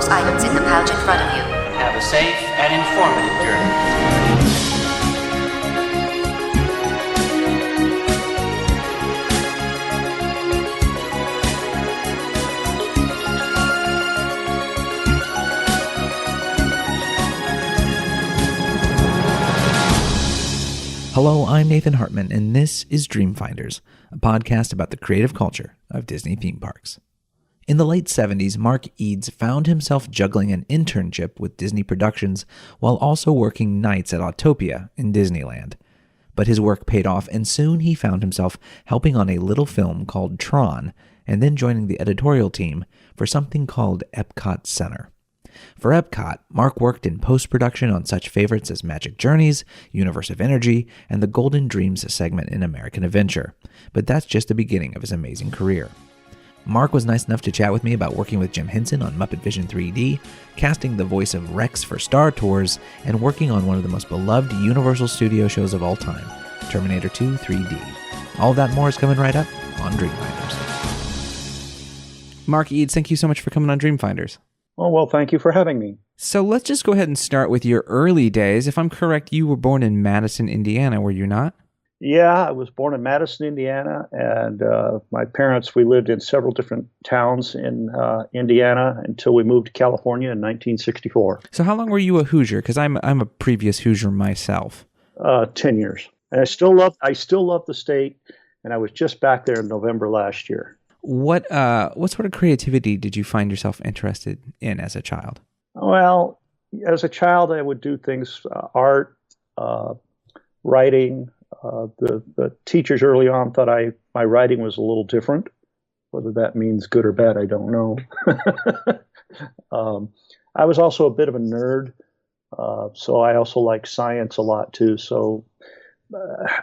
those items in the pouch in front of you. Have a safe and informative journey. Hello, I'm Nathan Hartman, and this is Dreamfinders, a podcast about the creative culture of Disney theme parks. In the late 70s, Mark Eades found himself juggling an internship with Disney Productions while also working nights at Autopia in Disneyland. But his work paid off, and soon he found himself helping on a little film called Tron, and then joining the editorial team for something called Epcot Center. For Epcot, Mark worked in post-production on such favorites as Magic Journeys, Universe of Energy, and the Golden Dreams segment in American Adventure. But that's just the beginning of his amazing career. Mark was nice enough to chat with me about working with Jim Henson on Muppet Vision-3D, casting the voice of Rex for Star Tours, and working on one of the most beloved Universal Studio shows of all time, Terminator 2 3D. All of that and more is coming right up on Dreamfinders. Mark Eades, thank you so much for coming on Dreamfinders. Oh, well, thank you for having me. So let's just go ahead and start with your early days. If I'm correct, you were born in Madison, Indiana, were you not? Yeah, I was born in Madison, Indiana, and my parents, we lived in several different towns in Indiana until we moved to California in 1964. So how long were you a Hoosier? Because I'm a previous Hoosier myself. 10 years. And I still love the state, and I was just back there in November last year. What sort of creativity did you find yourself interested in as a child? Well, as a child, I would do things, art, writing. The teachers early on thought my writing was a little different. Whether that means good or bad, I don't know. I was also a bit of a nerd, so I also like science a lot too. So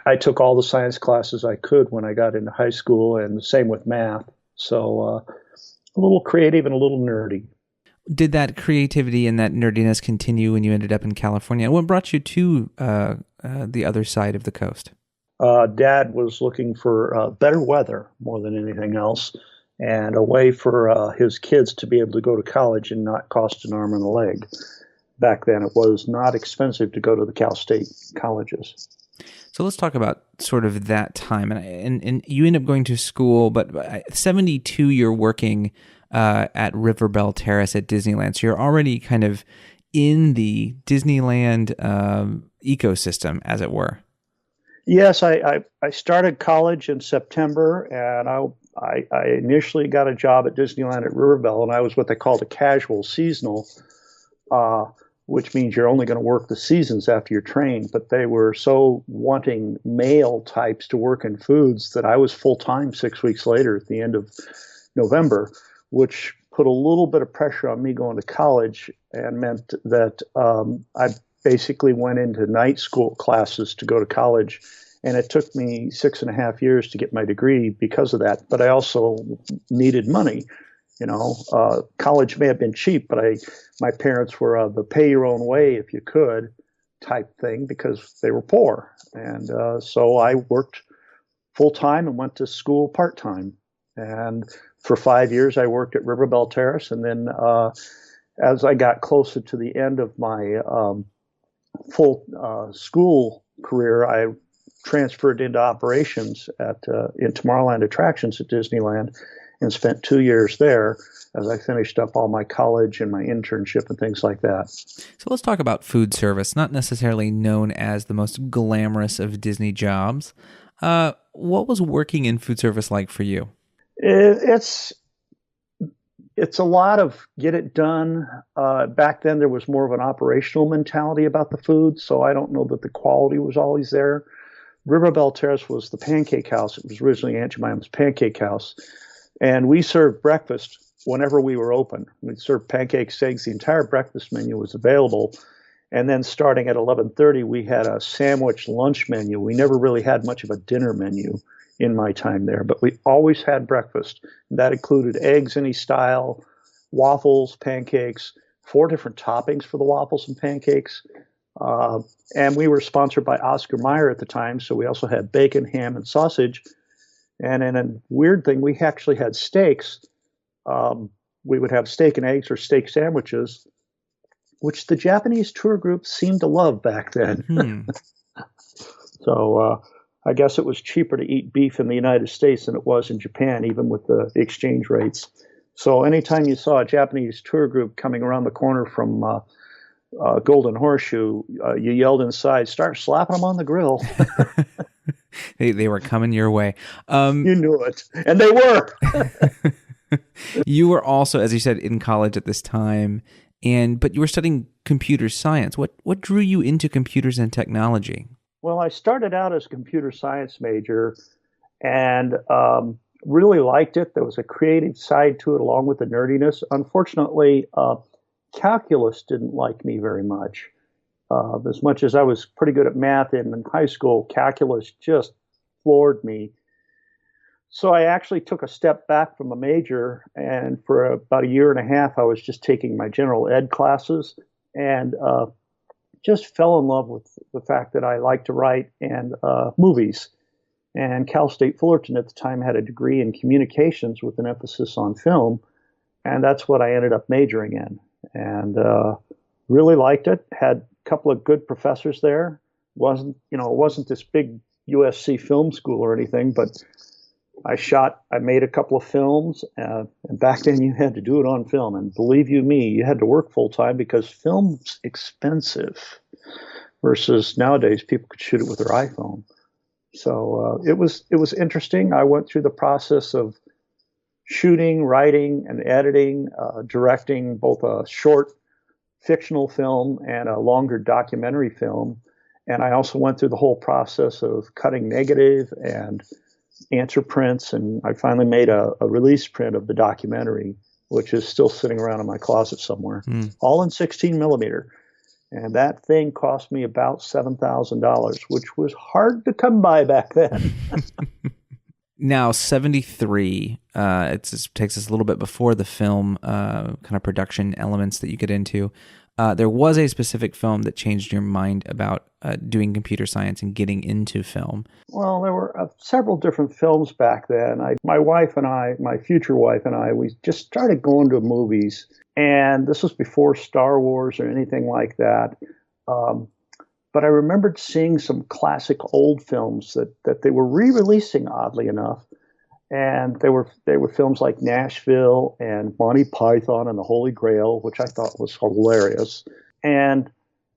I took all the science classes I could when I got into high school, and the same with math. So a little creative and a little nerdy. Did that creativity and that nerdiness continue when you ended up in California? What brought you to the other side of the coast? Dad was looking for better weather more than anything else, and a way for his kids to be able to go to college and not cost an arm and a leg. Back then, it was not expensive to go to the Cal State colleges. So let's talk about sort of that time. And you end up going to school, but 72 you're working at River Belle Terrace at Disneyland. So you're already kind of in the Disneyland ecosystem, as it were. Yes, I started college in September, and I initially got a job at Disneyland at River Belle, and I was what they called a casual seasonal, which means you're only going to work the seasons after you're trained. But they were so wanting male types to work in foods that I was full-time 6 weeks later at the end of November, which put a little bit of pressure on me going to college and meant that I basically went into night school classes to go to college. And it took me 6.5 years to get my degree because of that. But I also needed money. You know, college may have been cheap, but my parents were the pay your own way if you could type thing because they were poor. And so I worked full time and went to school part time. And for 5 years, I worked at River Belle Terrace. And then as I got closer to the end of my full school career, I transferred into operations in Tomorrowland Attractions at Disneyland, and spent 2 years there as I finished up all my college and my internship and things like that. So let's talk about food service, not necessarily known as the most glamorous of Disney jobs. What was working in food service like for you? It's a lot of get it done. Back then, there was more of an operational mentality about the food, so I don't know that the quality was always there. River Belle Terrace was the pancake house. It was originally Aunt Jemima's Pancake House. And we served breakfast whenever we were open. We'd serve pancakes, eggs. The entire breakfast menu was available. And then starting at 11:30, we had a sandwich lunch menu. We never really had much of a dinner menu in my time there, but we always had breakfast. That included eggs any style, waffles, pancakes, 4 different toppings for the waffles and pancakes. And we were sponsored by Oscar Mayer at the time, so we also had bacon, ham, and sausage. And in a weird thing, we actually had steaks we would have steak and eggs or steak sandwiches, which the Japanese tour group seemed to love back then. So I guess it was cheaper to eat beef in the United States than it was in Japan, even with the exchange rates. So anytime you saw a Japanese tour group coming around the corner from Golden Horseshoe, you yelled inside, "Start slapping them on the grill." They were coming your way. You knew it. And they were. You were also, as you said, in college at this time, but you were studying computer science. What drew you into computers and technology? Well, I started out as a computer science major and really liked it. There was a creative side to it along with the nerdiness. Unfortunately, calculus didn't like me very much. As much as I was pretty good at math in high school, calculus just floored me. So I actually took a step back from the major, and for about a year and a half, I was just taking my general ed classes and just fell in love with the fact that I like to write and movies. And Cal State Fullerton at the time had a degree in communications with an emphasis on film, and that's what I ended up majoring in. And really liked it. Had a couple of good professors there. It wasn't this big USC film school or anything, but I made a couple of films, and back then you had to do it on film. And believe you me, you had to work full time because film's expensive versus nowadays people could shoot it with their iPhone. So it was interesting. I went through the process of shooting, writing, and editing, directing both a short fictional film and a longer documentary film. And I also went through the whole process of cutting negative and answer prints, and I finally made a release print of the documentary, which is still sitting around in my closet somewhere, all in 16 millimeter. And that thing cost me about $7,000, which was hard to come by back then. Now, 73, it takes us a little bit before the film kind of production elements that you get into. There was a specific film that changed your mind about doing computer science and getting into film. Well, there were several different films back then. My wife and I, my future wife and I, we just started going to movies. And this was before Star Wars or anything like that. But I remembered seeing some classic old films that they were re-releasing, oddly enough. And they were films like Nashville and Monty Python and the Holy Grail, which I thought was hilarious. And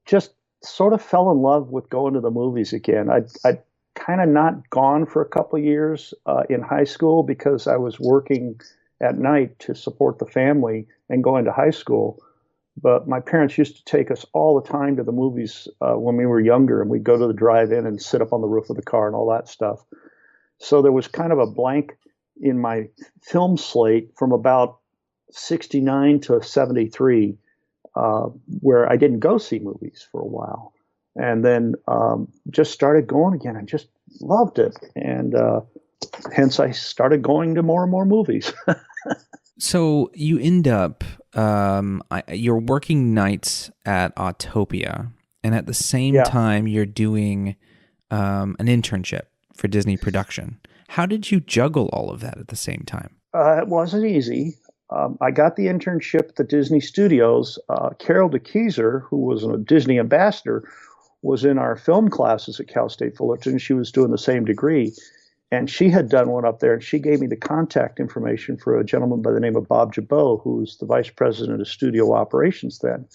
just sort of fell in love with going to the movies again. I'd kind of not gone for a couple of years in high school because I was working at night to support the family and going to high school. But my parents used to take us all the time to the movies when we were younger, and we'd go to the drive-in and sit up on the roof of the car and all that stuff. So there was kind of a blank in my film slate from about 69 to 73 where I didn't go see movies for a while. And then just started going again and just loved it. And hence I started going to more and more movies. So you end up, you're working nights at Autopia, and at the same time you're doing an internship for Disney production. How did you juggle all of that at the same time? It wasn't easy. I got the internship at the Disney Studios. Carol DeKeyser, who was a Disney ambassador, was in our film classes at Cal State Fullerton. She was doing the same degree. And she had done one up there, and she gave me the contact information for a gentleman by the name of Bob Jabot, who was the vice president of studio operations then.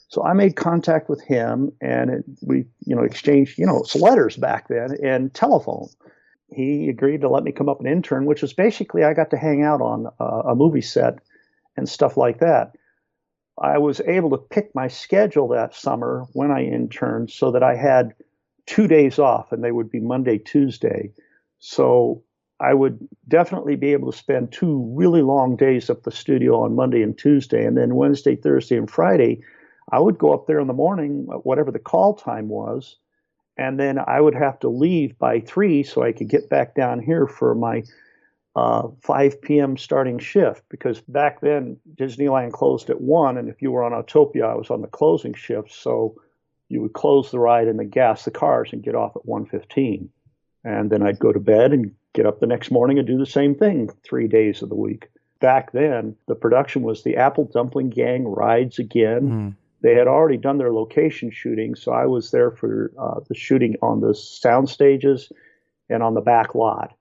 So I made contact with him, and we exchanged, it's letters back then and telephone. He agreed to let me come up and intern, which was basically I got to hang out on a movie set and stuff like that. I was able to pick my schedule that summer when I interned so that I had 2 days off, and they would be Monday, Tuesday. So I would definitely be able to spend 2 really long days up the studio on Monday and Tuesday. And then Wednesday, Thursday, and Friday, I would go up there in the morning, whatever the call time was. And then I would have to leave by 3 so I could get back down here for my 5 p.m. starting shift. Because back then, Disneyland closed at 1. And if you were on Autopia, I was on the closing shift. So you would close the ride and then gas the cars and get off at 1:15. And then I'd go to bed and get up the next morning and do the same thing 3 days of the week. back then, the production was the Apple Dumpling Gang Rides Again. They had already done their location shooting, so I was there for the shooting on the sound stages and on the back lot.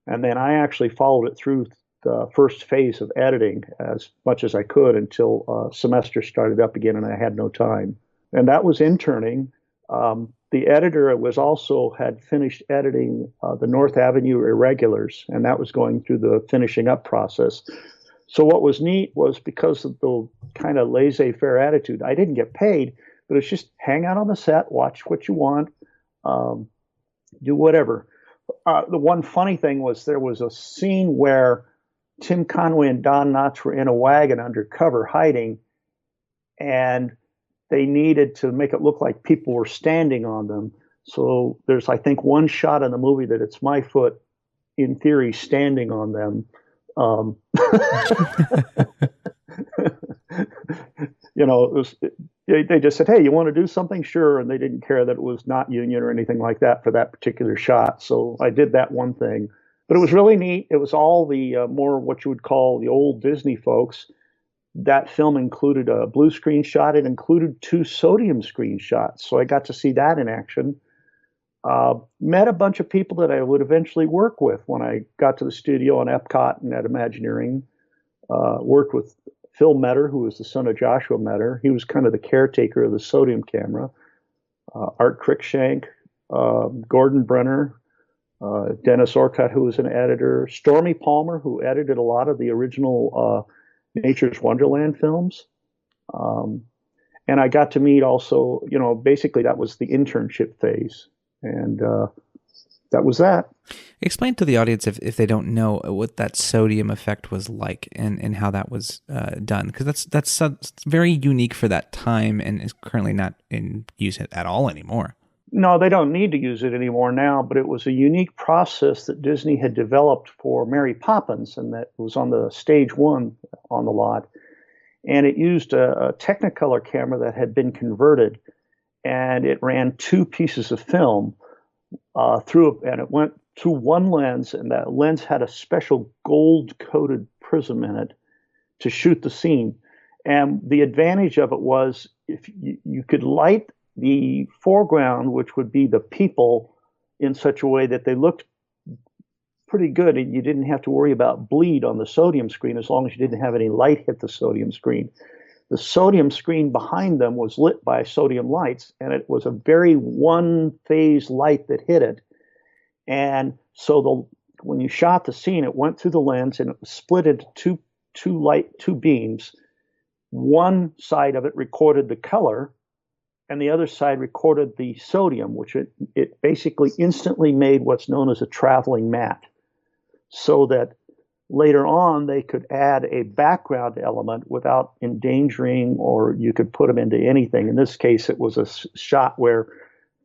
And then I actually followed it through the first phase of editing as much as I could until semester started up again and I had no time. And that was interning. The editor had finished editing the North Avenue Irregulars, and that was going through the finishing up process. So what was neat was because of the kind of laissez-faire attitude, I didn't get paid, but it's just hang out on the set, watch what you want, do whatever. The one funny thing was there was a scene where Tim Conway and Don Knotts were in a wagon undercover hiding, and they needed to make it look like people were standing on them. So there's, I think, one shot in the movie that it's my foot, in theory, standing on them. They just said, hey, you want to do something? Sure. And they didn't care that it was not union or anything like that for that particular shot. So I did that one thing. But it was really neat. It was all the more what you would call the old Disney folks. That film included a blue screen shot. It included 2 sodium screen shots. So I got to see that in action. Met a bunch of people that I would eventually work with when I got to the studio on Epcot and at Imagineering. Worked with Phil Metter, who was the son of Joshua Metter. He was kind of the caretaker of the sodium camera. Art Crickshank, Gordon Brenner, Dennis Orcutt, who was an editor, Stormy Palmer, who edited a lot of the original Nature's Wonderland films. And I got to meet also, basically that was the internship phase. And that was that. Explain to the audience, if they don't know, what that sodium effect was like and how that was done. Because that's very unique for that time and is currently not in use at all anymore. No, they don't need to use it anymore now, but it was a unique process that Disney had developed for Mary Poppins, and that was on the stage 1 on the lot. And it used a Technicolor camera that had been converted, and it ran 2 pieces of film and it went through one lens, and that lens had a special gold-coated prism in it to shoot the scene. And the advantage of it was if you could light the foreground, which would be the people, in such a way that they looked pretty good, and you didn't have to worry about bleed on the sodium screen as long as you didn't have any light hit the sodium screen. The sodium screen behind them was lit by sodium lights, and it was a very one-phase light that hit it. And so when you shot the scene, it went through the lens, and it was split into two beams. One side of it recorded the color, and the other side recorded the sodium, which it basically instantly made what's known as a traveling matte, so that later on they could add a background element without endangering, or you could put them into anything. In this case, it was a shot where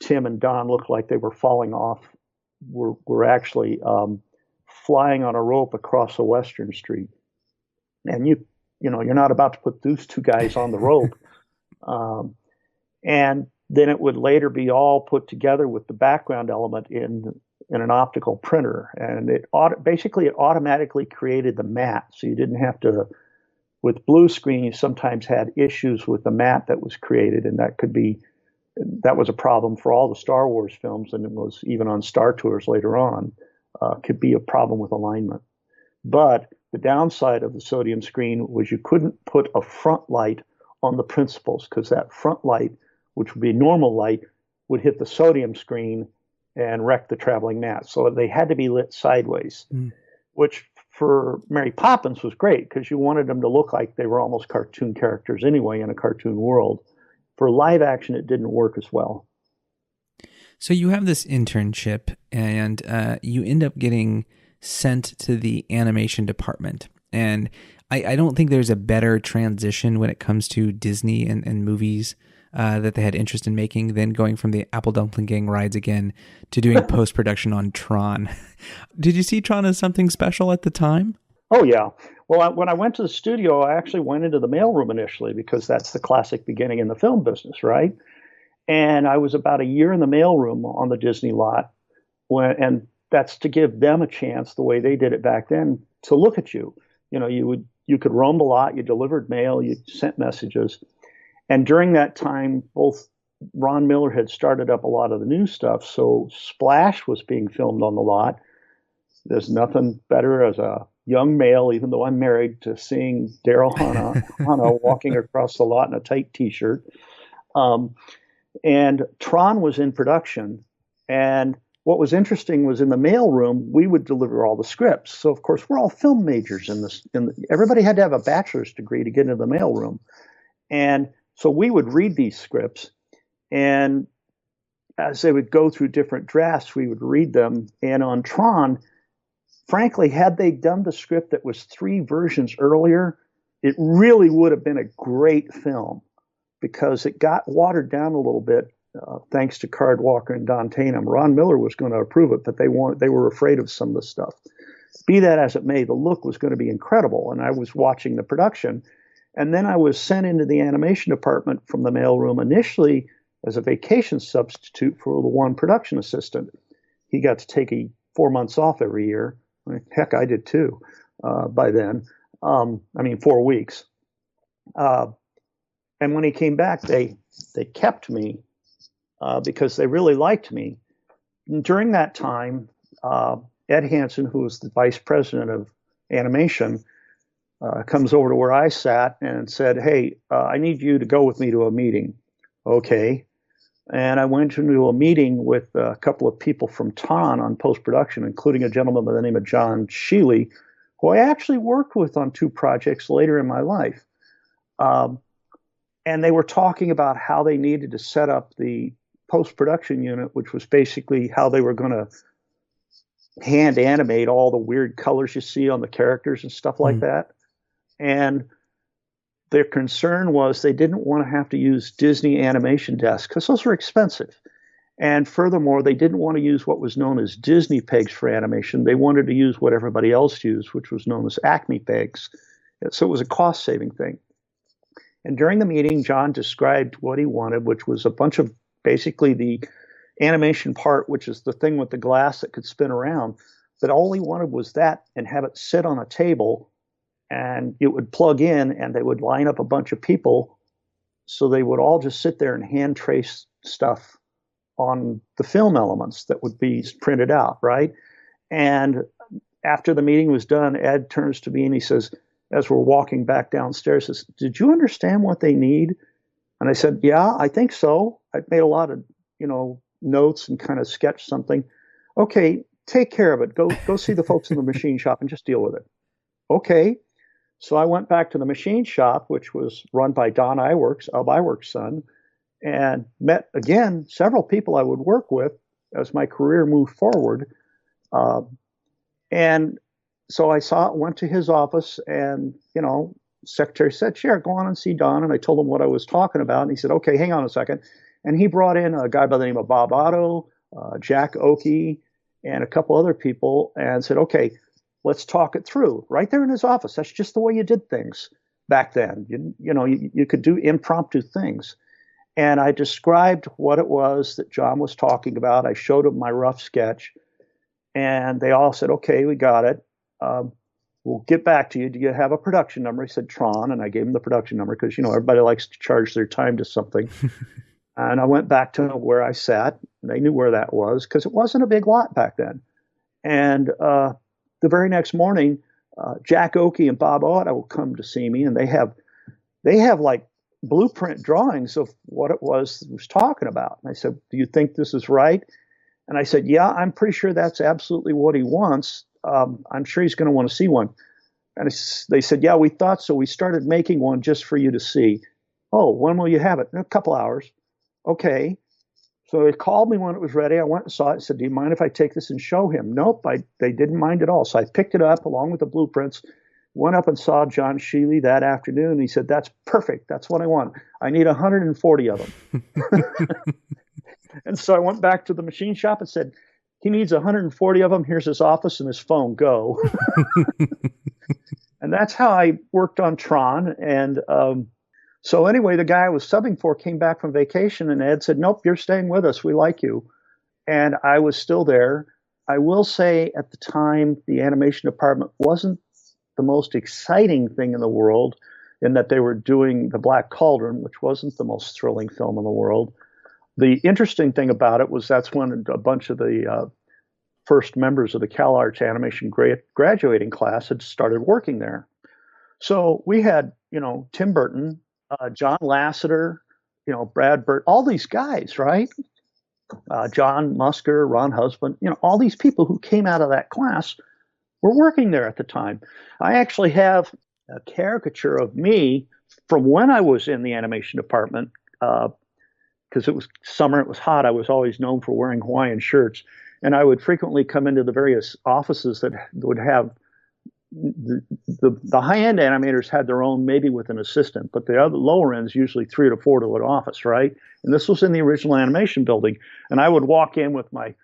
Tim and Don looked like they were falling off, were actually flying on a rope across a Western Street. And you're not about to put those 2 guys on the rope. And then it would later be all put together with the background element in an optical printer. And it automatically created the matte. So you didn't have to, with blue screen, you sometimes had issues with the matte that was created. And that was a problem for all the Star Wars films. And it was even on Star Tours later on, could be a problem with alignment. But the downside of the sodium screen was you couldn't put a front light on the principals, because that front light, which would be normal light, would hit the sodium screen and wreck the traveling matte. So they had to be lit sideways, which for Mary Poppins was great because you wanted them to look like they were almost cartoon characters anyway in a cartoon world. For live action, it didn't work as well. So you have this internship, and you end up getting sent to the animation department. And I don't think there's a better transition when it comes to Disney and movies that they had interest in making than going from the Apple Dumpling Gang Rides Again to doing post-production on Tron. Did you see Tron as something special at the time? Oh, yeah. Well, when I went to the studio, I actually went into the mailroom initially because that's the classic beginning in the film business, right? And I was about a year in the mailroom on the Disney lot, and that's to give them a chance, the way they did it back then, to look at you. you could roam the lot, you delivered mail, you sent messages. And during that time, both Ron Miller had started up a lot of the new stuff. So Splash was being filmed on the lot. There's nothing better as a young male, even though I'm married, to seeing Daryl Hannah walking across the lot in a tight T-shirt. And Tron was in production. And what was interesting was in the mailroom, we would deliver all the scripts. So, of course, we're all film majors in this. Everybody had to have a bachelor's degree to get into the mailroom. And so we would read these scripts. And as they would go through different drafts, we would read them. And on Tron, frankly, had they done the script that was 3 versions earlier, it really would have been a great film because it got watered down a little bit thanks to Card Walker and Don Tatum. Ron Miller was going to approve it, but they were afraid of some of the stuff. Be that as it may, the look was going to be incredible, and I was watching the production. And then I was sent into the animation department from the mailroom initially as a vacation substitute for the one production assistant. He got to take 4 months off every year. Heck, I did too by then. 4 weeks. And when he came back, they kept me because they really liked me. And during that time, Ed Hansen, who was the vice president of animation, comes over to where I sat and said, "Hey, I need you to go with me to a meeting." Okay. And I went into a meeting with a couple of people from Tron on post-production, including a gentleman by the name of John Sheely, who I actually worked with on 2 projects later in my life. And they were talking about how they needed to set up the post-production unit, which was basically how they were going to hand animate all the weird colors you see on the characters and stuff like that. And their concern was they didn't want to have to use Disney animation desks because those were expensive. And furthermore, they didn't want to use what was known as Disney pegs for animation. They wanted to use what everybody else used, which was known as Acme pegs. So it was a cost-saving thing. And during the meeting, John described what he wanted, which was a bunch of basically the animation part, which is the thing with the glass that could spin around. But all he wanted was that and have it sit on a table. And it would plug in and they would line up a bunch of people. So they would all just sit there and hand trace stuff on the film elements that would be printed out, right? And after the meeting was done, Ed turns to me and he says, as we're walking back downstairs, says, "Did you understand what they need?" And I said, "Yeah, I think so. I've made a lot of, notes and kind of sketched something." "Okay, take care of it. Go see the folks in the machine shop and just deal with it." Okay. So I went back to the machine shop, which was run by Don Iwerks, of Iwerks' son, and met, again, several people I would work with as my career moved forward. And so I went to his office and, secretary said, "Sure, go on and see Don." And I told him what I was talking about. And he said, "Okay, hang on a second." And he brought in a guy by the name of Bob Otto, Jack Oakey, and a couple other people and said, "Okay, let's talk it through," right there in his office. That's just the way you did things back then. You could do impromptu things. And I described what it was that John was talking about. I showed him my rough sketch. And they all said, "Okay, we got it. We'll get back to you. Do you have a production number?" He said, "Tron." And I gave him the production number because, everybody likes to charge their time to something. And I went back to where I sat. They knew where that was because it wasn't a big lot back then. And the very next morning, Jack Oakey and Bob Otto will come to see me, and they have like blueprint drawings of what it was talking about. And I said, "Do you think this is right?" And I said, "Yeah, I'm pretty sure that's absolutely what he wants. I'm sure he's going to want to see one." And they said, "Yeah, we thought so. We started making one just for you to see." "Oh, when will you have it?" "In a couple hours." "Okay." So he called me when it was ready. I went and saw it and said, "Do you mind if I take this and show him?" Nope, they didn't mind at all. So I picked it up along with the blueprints, went up and saw John Sheely that afternoon. And he said, "That's perfect. That's what I want. I need 140 of them." And so I went back to the machine shop and said, "He needs 140 of them. Here's his office and his phone. Go." And that's how I worked on Tron. And so anyway, the guy I was subbing for came back from vacation, and Ed said, "Nope, you're staying with us. We like you." And I was still there. I will say at the time, the animation department wasn't the most exciting thing in the world, in that they were doing The Black Cauldron, which wasn't the most thrilling film in the world. The interesting thing about it was that's when a bunch of the first members of the CalArts animation graduating class had started working there. So we had, Tim Burton, John Lasseter, Brad Bird, all these guys, right? John Musker, Ron Husband, all these people who came out of that class were working there at the time. I actually have a caricature of me from when I was in the animation department, because it was summer, it was hot. I was always known for wearing Hawaiian shirts, and I would frequently come into the various offices that would have the high-end animators had their own, maybe with an assistant, but the other lower ends usually 3 to 4 to an office, right? And this was in the original animation building, and I would walk in with my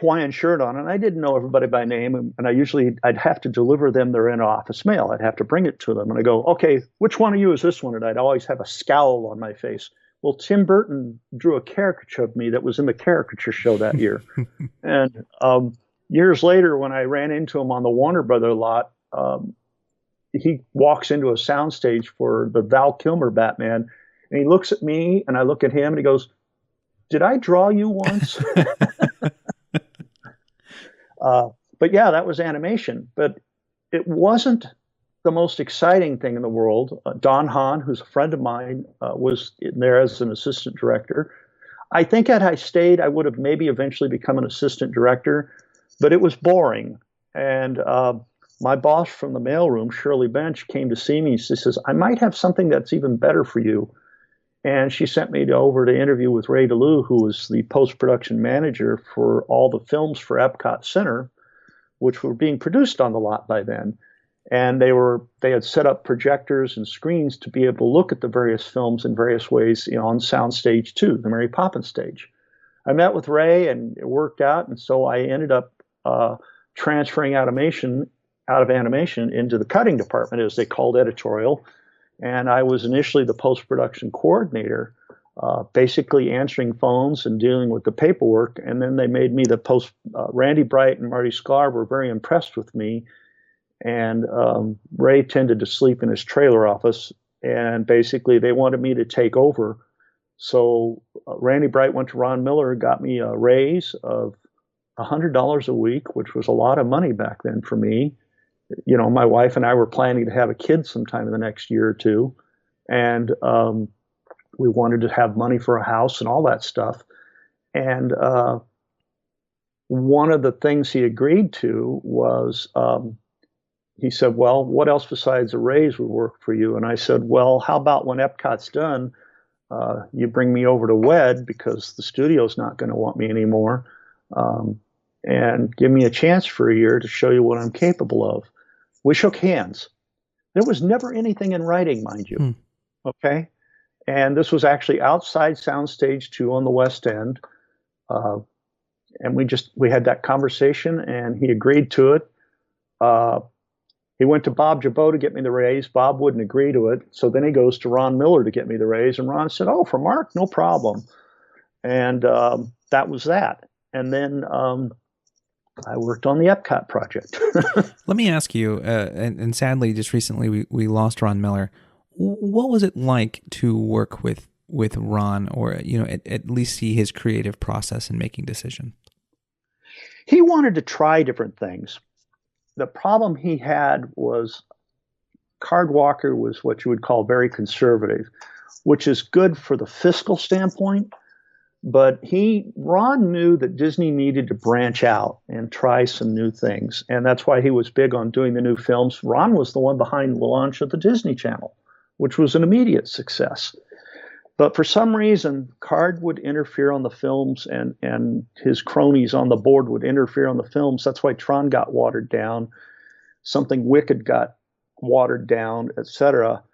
Hawaiian shirt on, and I didn't know everybody by name, and I'd have to deliver them their in-office mail. I'd have to bring it to them, and I go, okay, which one of you is this one? And I'd always have a scowl on my face. Well, Tim Burton drew a caricature of me that was in the caricature show that year. And years later, when I ran into him on the Warner Brother lot, he walks into a soundstage for the Val Kilmer Batman, and he looks at me, and I look at him, and he goes, "Did I draw you once?" But yeah, that was animation. But it wasn't the most exciting thing in the world. Don Hahn, who's a friend of mine, was in there as an assistant director. I think had I stayed, I would have maybe eventually become an assistant director, but it was boring. And my boss from the mailroom, Shirley Bench, came to see me. She says, "I might have something that's even better for you." And she sent me over to interview with Ray DeLue, who was the post-production manager for all the films for Epcot Center, which were being produced on the lot by then. And they had set up projectors and screens to be able to look at the various films in various ways, on sound stage 2, the Mary Poppins stage. I met with Ray, and it worked out, and so I ended up transferring out of animation into the cutting department, as they called editorial. And I was initially the post-production coordinator, basically answering phones and dealing with the paperwork. And then they made me the Randy Bright and Marty Sklar were very impressed with me. And Ray tended to sleep in his trailer office, and basically they wanted me to take over. So Randy Bright went to Ron Miller, got me a raise of $100 a week, which was a lot of money back then for me. My wife and I were planning to have a kid sometime in the next year or two, and we wanted to have money for a house and all that stuff. And one of the things he agreed to was, he said, "Well, what else besides a raise would work for you?" And I said, "Well, how about when Epcot's done, you bring me over to WED, because the studio's not going to want me anymore, and give me a chance for a year to show you what I'm capable of." We shook hands. There was never anything in writing, mind you. Okay. And this was actually outside Soundstage 2 on the West End. And we had that conversation, and he agreed to it. He went to Bob Jabot to get me the raise. Bob wouldn't agree to it. So then he goes to Ron Miller to get me the raise. And Ron said, "Oh, for Mark, no problem." And that was that. And then I worked on the Epcot project. Let me ask you, and sadly, just recently we lost Ron Miller. What was it like to work with Ron, or at least see his creative process in making decisions? He wanted to try different things. The problem he had was Card Walker was what you would call very conservative, which is good for the fiscal standpoint. But Ron knew that Disney needed to branch out and try some new things. And that's why he was big on doing the new films. Ron was the one behind the launch of the Disney Channel, which was an immediate success. But for some reason, Card would interfere on the films, and his cronies on the board would interfere on the films. That's why Tron got watered down. Something Wicked got watered down, etc.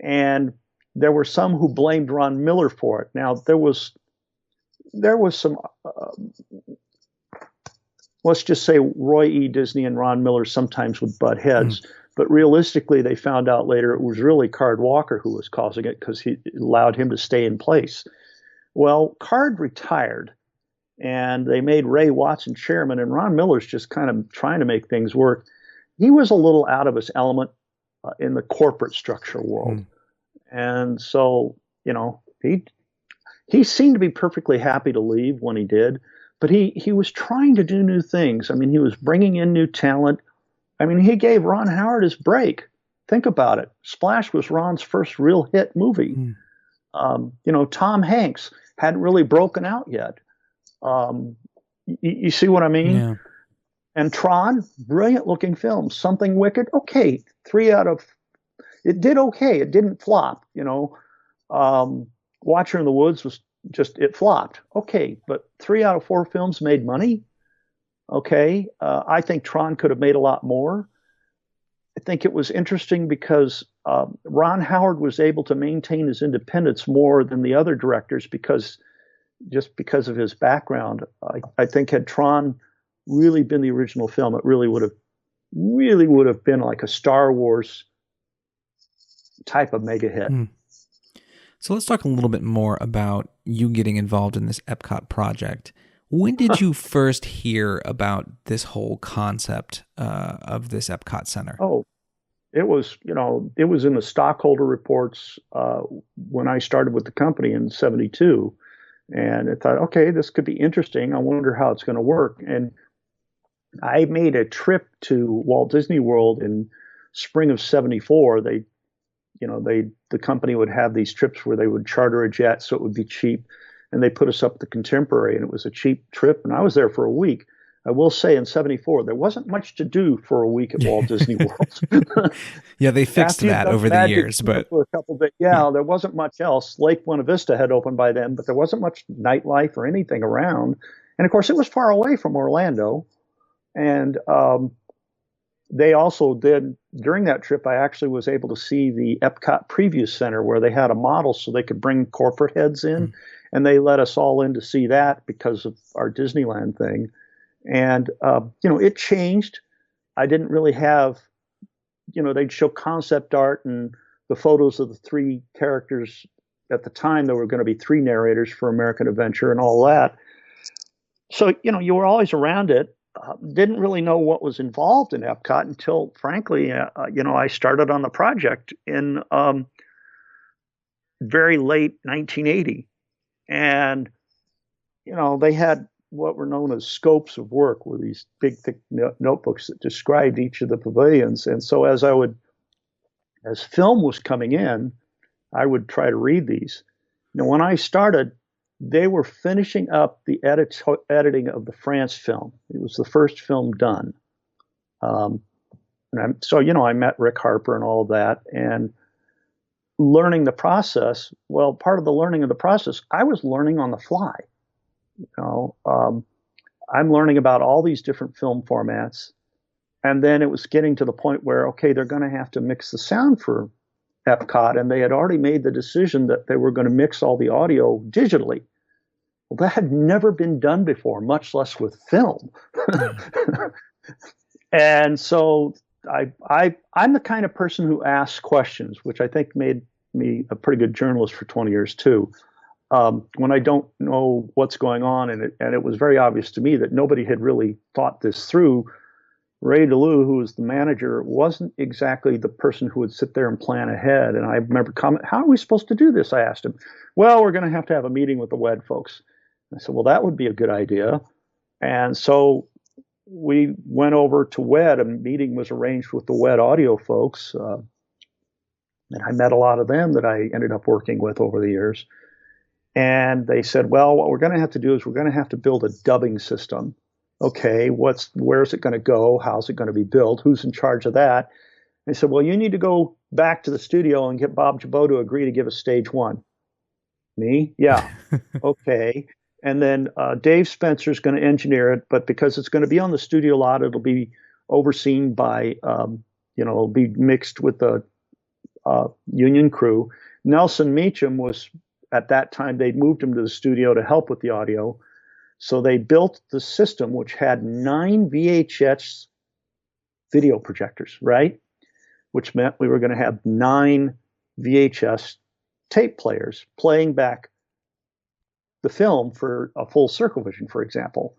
And there were some who blamed Ron Miller for it. Now, there was some, let's just say Roy E. Disney and Ron Miller sometimes would butt heads. But realistically, they found out later it was really Card Walker who was causing it, because he allowed him to stay in place. Well, Card retired, and they made Ray Watson chairman, and Ron Miller's just kind of trying to make things work. He was a little out of his element. in the corporate structure world. And so, he seemed to be perfectly happy to leave when he did, but he was trying to do new things. I mean, he was bringing in new talent. I mean, he gave Ron Howard his break. Think about it. Splash was Ron's first real hit movie. Tom Hanks hadn't really broken out yet. You see what I mean? Yeah. And Tron, brilliant looking film. Something Wicked, okay. It did okay. It didn't flop, Watcher in the Woods was it flopped. Okay, but 3 out of 4 films made money. Okay, I think Tron could have made a lot more. I think it was interesting because Ron Howard was able to maintain his independence more than the other directors because of his background. I think had Tron really been the original film, it really would have been like a Star Wars type of mega hit. So let's talk a little bit more about you getting involved in this Epcot project. When did you first hear about this whole concept of this Epcot Center? Oh, it was in the stockholder reports when I started with the company in '72, and I thought, okay, this could be interesting. I wonder how it's going to work. And I made a trip to Walt Disney World in spring of '74. The company would have these trips where they would charter a jet so it would be cheap, and they put us up at the Contemporary, and it was a cheap trip, and I was there for a week. I will say in '74 there wasn't much to do for a week at Walt Disney World. Yeah, they fixed that over the years, but for a couple of days, there wasn't much else. Lake Buena Vista had opened by then, but there wasn't much nightlife or anything around. And of course, it was far away from Orlando, and they also did, during that trip, I actually was able to see the Epcot Preview Center where they had a model so they could bring corporate heads in, and they let us all in to see that because of our Disneyland thing. And, it changed. I didn't really have, they'd show concept art and the photos of the 3 characters. At the time, there were going to be 3 narrators for American Adventure and all that. So, you were always around it. Didn't really know what was involved in Epcot until, frankly, I started on the project in very late 1980. And, they had what were known as scopes of work, were these big, thick notebooks that described each of the pavilions. And so as film was coming in, I would try to read these. When I started, they were finishing up the editing of the France film. It was the first film done. I met Rick Harper and all of that, and learning the process. Well, part of the learning of the process, I was learning on the fly. I'm learning about all these different film formats, and then it was getting to the point where, okay, they're going to have to mix the sound for Epcot, and they had already made the decision that they were going to mix all the audio digitally. Well, that had never been done before, much less with film. And so I'm the kind of person who asks questions, which I think made me a pretty good journalist for 20 years too. When I don't know what's going on, and it was very obvious to me that nobody had really thought this through. Ray DeLue, who was the manager, wasn't exactly the person who would sit there and plan ahead. And I remember how are we supposed to do this? I asked him. Well, we're going to have a meeting with the WED folks. I said, well, that would be a good idea. And so we went over to WED. A meeting was arranged with the WED audio folks. And I met a lot of them that I ended up working with over the years. And they said, well, what we're going to have to do is we're going to have to build a dubbing system. Okay, where's it going to go? How's it going to be built? Who's in charge of that? They said, well, you need to go back to the studio and get Bob Jabot to agree to give us stage 1. Me? Yeah. Okay. And then Dave Spencer's going to engineer it, but because it's going to be on the studio lot, it'll be overseen by, it'll be mixed with the union crew. Nelson Meacham was, at that time, they'd moved him to the studio to help with the audio. So they built the system, which had 9 VHS video projectors, right? Which meant we were going to have 9 VHS tape players playing back the film for a full circle vision, for example.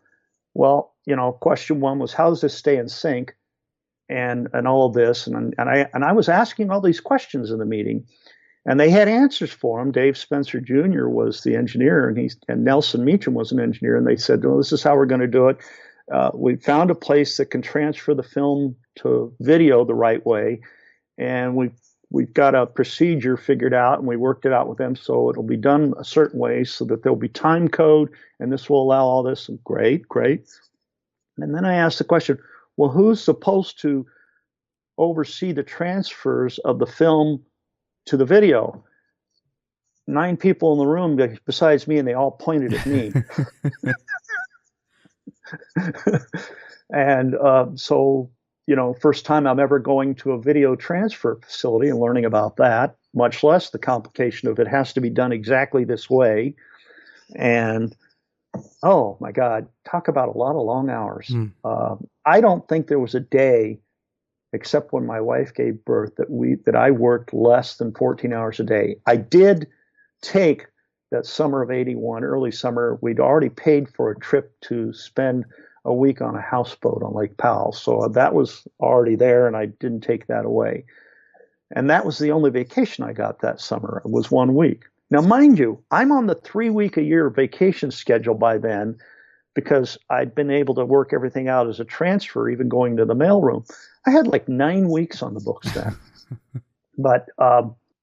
Well, question 1 was, how does this stay in sync? and all of this. And I was asking all these questions in the meeting, and they had answers for them. Dave Spencer Jr. was the engineer, and Nelson Meacham was an engineer. And they said, well, this is how we're going to do it. We found a place that can transfer the film to video the right way. And we've got a procedure figured out, and we worked it out with them. So it'll be done a certain way so that there'll be time code, and this will allow all this. Great. And then I asked the question, well, who's supposed to oversee the transfers of the film to the video? 9 people in the room besides me, and they all pointed at me. And so, first time I'm ever going to a video transfer facility and learning about that, much less the complication of it has to be done exactly this way. And oh my God, talk about a lot of long hours. I don't think there was a day, except when my wife gave birth, that I worked less than 14 hours a day. I did take that summer of '81, early summer, we'd already paid for a trip to spend a week on a houseboat on Lake Powell. So that was already there, and I didn't take that away. And that was the only vacation I got that summer. It was 1 week. Now, mind you, I'm on the 3-week-a-year vacation schedule by then, because I'd been able to work everything out as a transfer, even going to the mailroom. I had like 9 weeks on the books then. But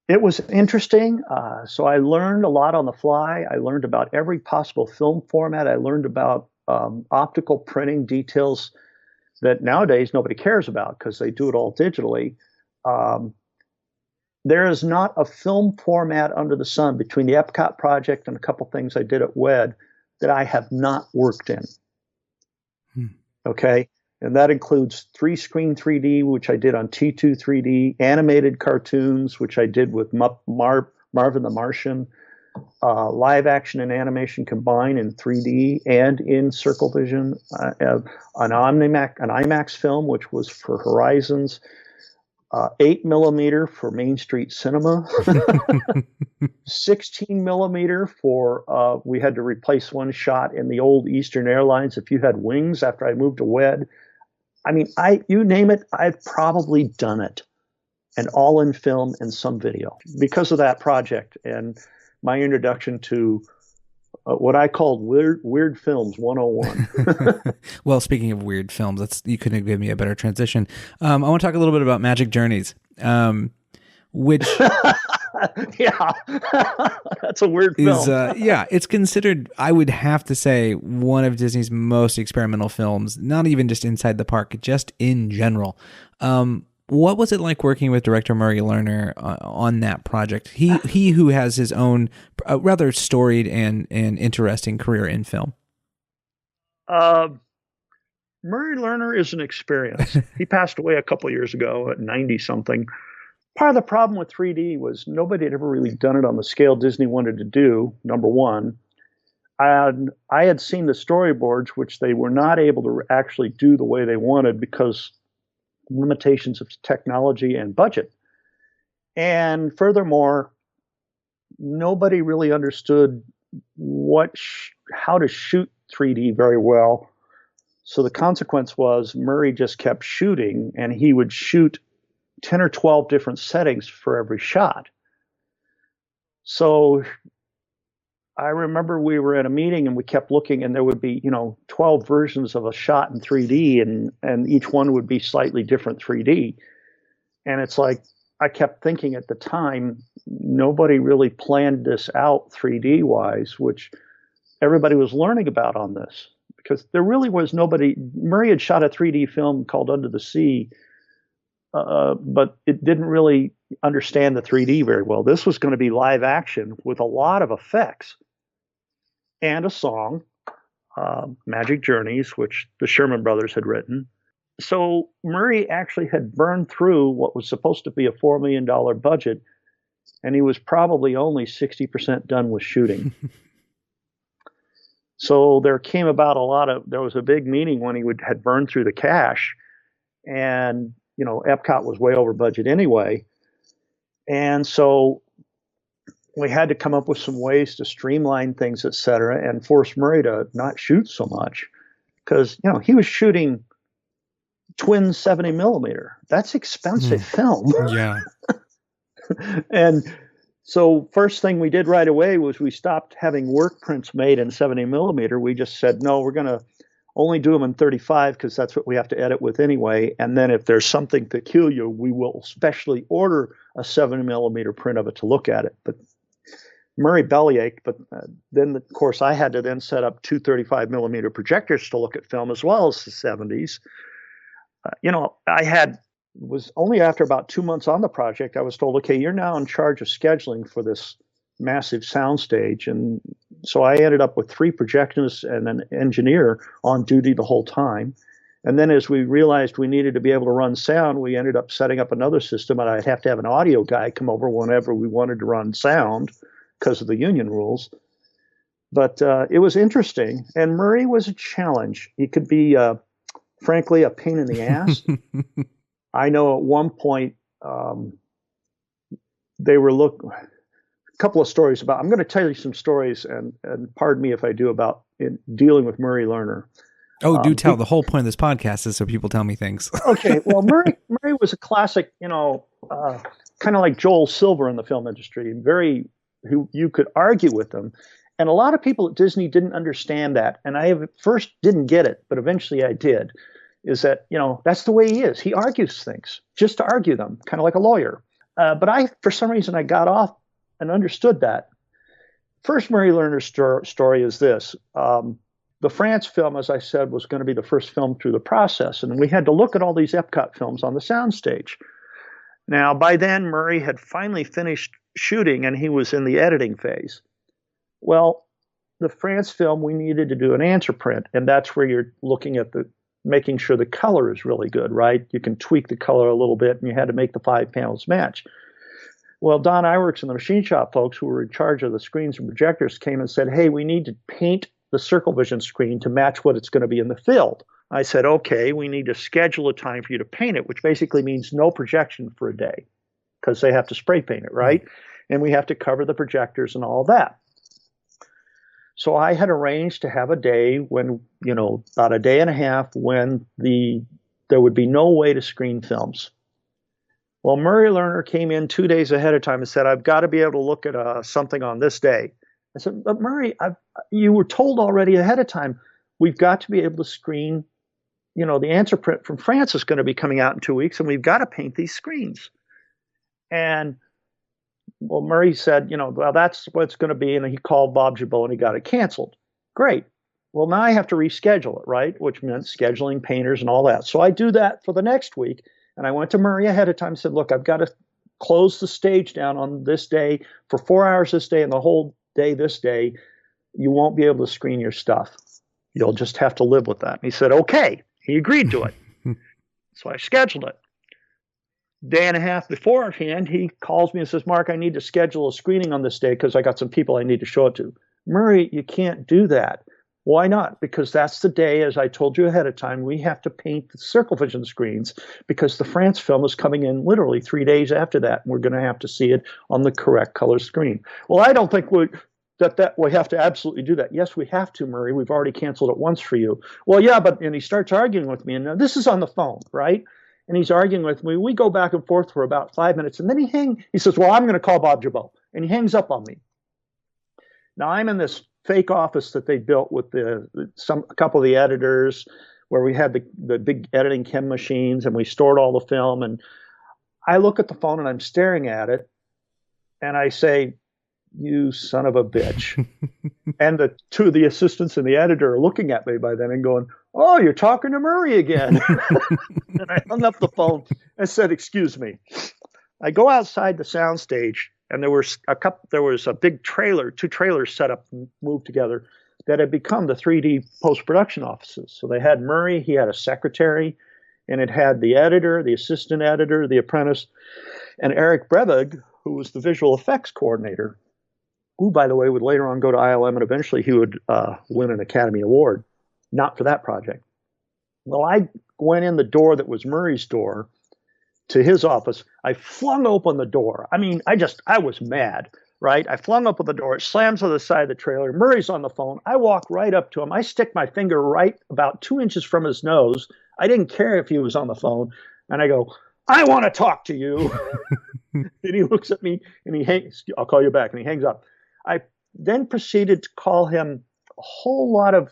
it was interesting. So I learned a lot on the fly. I learned about every possible film format. I learned about optical printing details that nowadays nobody cares about because they do it all digitally. There is not a film format under the sun between the Epcot project and a couple things I did at WED that I have not worked in. Okay. And that includes 3-screen 3D, which I did on T2 3D, animated cartoons, which I did with Marvin the Martian, live action and animation combined in 3D and in Circle Vision, an IMAX film, which was for Horizons, 8 millimeter for Main Street Cinema, 16 millimeter for, we had to replace one shot in the old Eastern Airlines If You Had Wings after I moved to WED. I mean, you name it, I've probably done it, and all in film and some video because of that project and my introduction to what I called weird films 101. Well, speaking of weird films, you couldn't give me a better transition. I want to talk a little bit about Magic Journeys, which yeah, that's a weird film. It's considered, I would have to say, one of Disney's most experimental films. Not even just inside the park, just in general. What was it like working with director Murray Lerner on that project? He who has his own rather storied and interesting career in film. Murray Lerner is an experience. He passed away a couple of years ago at 90-something. Part of the problem with 3D was nobody had ever really done it on the scale Disney wanted to do, number one. I had seen the storyboards, which they were not able to actually do the way they wanted because limitations of technology and budget. And furthermore, nobody really understood how to shoot 3D very well. So the consequence was Murray just kept shooting, and he would shoot 10 or 12 different settings for every shot. So I remember we were at a meeting and we kept looking, and there would be, 12 versions of a shot in 3D, and each one would be slightly different 3D. And it's like, I kept thinking at the time, nobody really planned this out 3D wise, which everybody was learning about on this, because there really was nobody. Murray had shot a 3D film called Under the Sea, but it didn't really understand the 3D very well. This was going to be live action with a lot of effects and a song, Magic Journeys, which the Sherman Brothers had written. So Murray actually had burned through what was supposed to be a $4 million budget, and he was probably only 60% done with shooting. So there came about there was a big meeting when he had burned through the cash, and Epcot was way over budget anyway. And so we had to come up with some ways to streamline things, et cetera, and force Murray to not shoot so much. Because, he was shooting twin 70 millimeter. That's expensive film. Yeah. And so first thing we did right away was we stopped having work prints made in 70 millimeter. We just said, no, we're going to only do them in 35 because that's what we have to edit with anyway. And then if there's something peculiar, we will specially order a 70 millimeter print of it to look at it. But Murray bellyached. But then, of course, I had to then set up two 35 millimeter projectors to look at film as well as the 70s. Was only after about 2 months on the project, I was told, okay, you're now in charge of scheduling for this massive soundstage. And so I ended up with 3 projectionists and an engineer on duty the whole time. And then as we realized we needed to be able to run sound, we ended up setting up another system, and I'd have to have an audio guy come over whenever we wanted to run sound because of the union rules. But it was interesting. And Murray was a challenge. He could be, frankly, a pain in the ass. I know at one point they were a couple of stories about, I'm going to tell you some stories, and pardon me if I do, about dealing with Murray Lerner. Oh, do tell. The whole point of this podcast is so people tell me things. Okay. Well, Murray was a classic, kind of like Joel Silver in the film industry, who you could argue with him. And a lot of people at Disney didn't understand that. And I at first didn't get it, but eventually I did. Is that, that's the way he is. He argues things just to argue them, kind of like a lawyer. But for some reason, I got off and understood that. First Murray Lerner story is this. The France film, as I said, was going to be the first film through the process. And we had to look at all these Epcot films on the soundstage. Now, by then, Murray had finally finished shooting, and he was in the editing phase. Well, the France film, we needed to do an answer print, and that's where you're looking at making sure the color is really good, right? You can tweak the color a little bit, and you had to make the 5 panels match. Well, Don Iwerks and the machine shop folks who were in charge of the screens and projectors came and said, hey, we need to paint the circle vision screen to match what it's going to be in the field. I said, okay, we need to schedule a time for you to paint it, which basically means no projection for a day because they have to spray paint it, right? And we have to cover the projectors and all that. So I had arranged to have a day when, about a day and a half when there would be no way to screen films. Well, Murray Lerner came in 2 days ahead of time and said, I've got to be able to look at something on this day. I said, but Murray, you were told already ahead of time, we've got to be able to screen, the answer print from France is going to be coming out in 2 weeks, and we've got to paint these screens. And well, Murray said, well, that's what it's going to be. And he called Bob Jabot and he got it canceled. Great. Well, now I have to reschedule it, right? Which meant scheduling painters and all that. So I do that for the next week. And I went to Murray ahead of time and said, look, I've got to close the stage down on this day for 4 hours this day and the whole day this day. You won't be able to screen your stuff. You'll just have to live with that. And he said, okay. He agreed to it. So I scheduled it. Day and a half beforehand, he calls me and says, Mark, I need to schedule a screening on this day because I got some people I need to show it to. Murray, you can't do that. Why not? Because that's the day, as I told you ahead of time, we have to paint the circle vision screens because the France film is coming in literally 3 days after that. And we're going to have to see it on the correct color screen. Well, I don't think we have to absolutely do that. Yes, we have to, Murray. We've already canceled it once for you. Well, yeah, and he starts arguing with me. And this is on the phone, right? And he's arguing with me. We go back and forth for about 5 minutes. And then he says, well, I'm going to call Bob Jabot. And he hangs up on me. Now, I'm in this fake office that they built with a couple of the editors where we had the big editing chem machines and we stored all the film. And I look at the phone and I'm staring at it. And I say, you son of a bitch. And the two of the assistants and the editor are looking at me by then and going, oh, you're talking to Murray again. And I hung up the phone and said, excuse me. I go outside the soundstage, and there was a big trailer, 2 trailers set up and moved together that had become the 3D post-production offices. So they had Murray, he had a secretary, and it had the editor, the assistant editor, the apprentice, and Eric Brevig, who was the visual effects coordinator, who, by the way, would later on go to ILM, and eventually he would win an Academy Award. Not for that project. Well, I went in the door that was Murray's door to his office. I flung open the door. I mean, I was mad, right? I flung open the door. It slams on the side of the trailer. Murray's on the phone. I walk right up to him. I stick my finger right about 2 inches from his nose. I didn't care if he was on the phone. And I go, I want to talk to you. And he looks at me and he hangs, I'll call you back. And he hangs up. I then proceeded to call him a whole lot of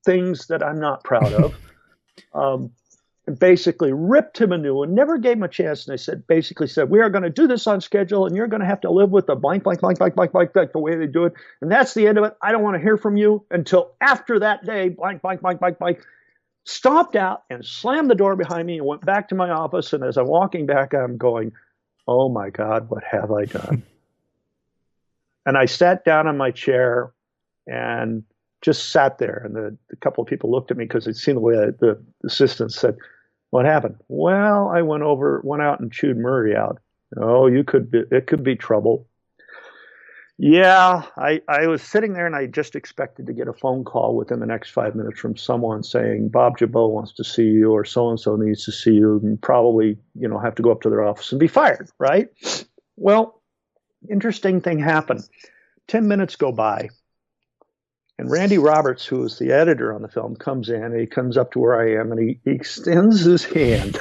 things that I'm not proud of. And basically ripped him a new one, never gave him a chance. And I basically said, we are going to do this on schedule and you're going to have to live with the blank, blank, blank, blank, blank, blank, blank, the way they do it. And that's the end of it. I don't want to hear from you until after that day, blank, blank, blank, blank, blank. Stomped out and slammed the door behind me and went back to my office. And as I'm walking back, I'm going, oh my God, what have I done? And I sat down on my chair and just sat there. And the couple of people looked at me because they'd seen the way the assistant said, what happened? Well, I went out and chewed Murray out. Oh, it could be trouble. Yeah, I was sitting there and I just expected to get a phone call within the next 5 minutes from someone saying, Bob Jabot wants to see you or so-and-so needs to see you and probably, have to go up to their office and be fired, right? Well, interesting thing happened. 10 minutes go by. And Randy Roberts, who was the editor on the film, comes in and he comes up to where I am and he extends his hand.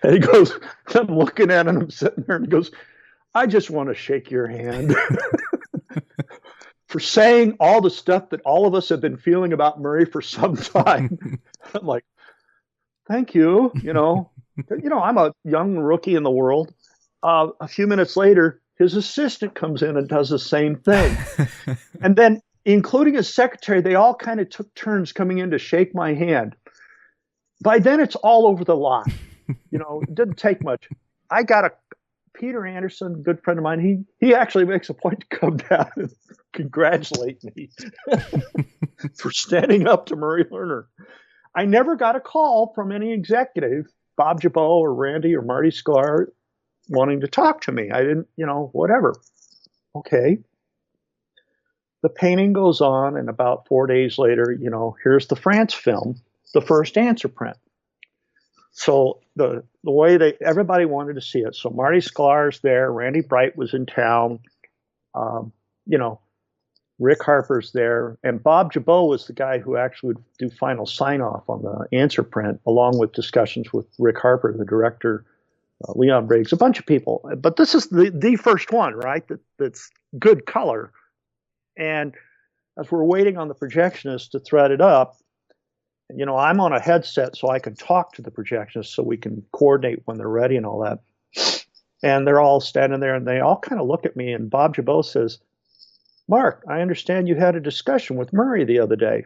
And he goes, I'm looking at him, I'm sitting there and he goes, I just want to shake your hand for saying all the stuff that all of us have been feeling about Murray for some time. I'm like, thank you. I'm a young rookie in the world. A few minutes later, his assistant comes in and does the same thing. And then, including his secretary, they all kind of took turns coming in to shake my hand. By then, it's all over the lot. It didn't take much. I got Peter Anderson, a good friend of mine, he actually makes a point to come down and congratulate me for standing up to Murray Lerner. I never got a call from any executive, Bob Jabot or Randy or Marty Sklar, wanting to talk to me. I didn't, whatever. Okay. The painting goes on, and about 4 days later, here's the France film, the first answer print. So the way everybody wanted to see it. So Marty Sklar's there, Randy Bright was in town, Rick Harper's there, and Bob Jabot was the guy who actually would do final sign-off on the answer print, along with discussions with Rick Harper, the director, Leon Briggs, a bunch of people. But this is the first one, right, that's good color. And as we're waiting on the projectionist to thread it up, I'm on a headset so I can talk to the projectionist so we can coordinate when they're ready and all that. And they're all standing there and they all kind of look at me. And Bob Jabot says, Mark, I understand you had a discussion with Murray the other day.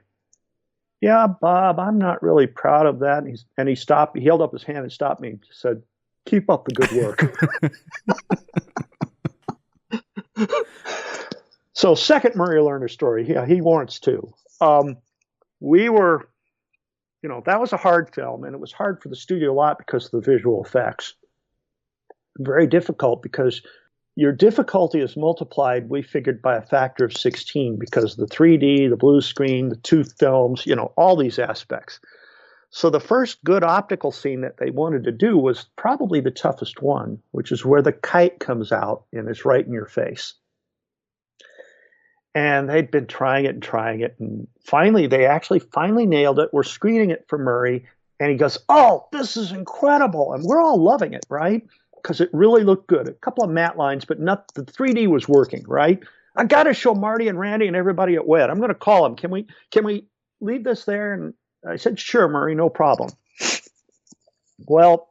Yeah, Bob, I'm not really proud of that. And he stopped. He held up his hand and stopped me and said, keep up the good work. So second Murray Lerner story. Yeah, he warrants two. We were, that was a hard film, and it was hard for the studio a lot because of the visual effects. Very difficult because your difficulty is multiplied, we figured, by a factor of 16 because of the 3D, the blue screen, the two films, all these aspects. So the first good optical scene that they wanted to do was probably the toughest one, which is where the kite comes out and is right in your face. And they'd been trying it. And finally, they finally nailed it. We're screening it for Murray. And he goes, oh, this is incredible. And we're all loving it, right? Because it really looked good. A couple of matte lines, but not the 3D was working, right? I got to show Marty and Randy and everybody at WED. I'm going to call them. Can we leave this there? And I said, sure, Murray, no problem. Well,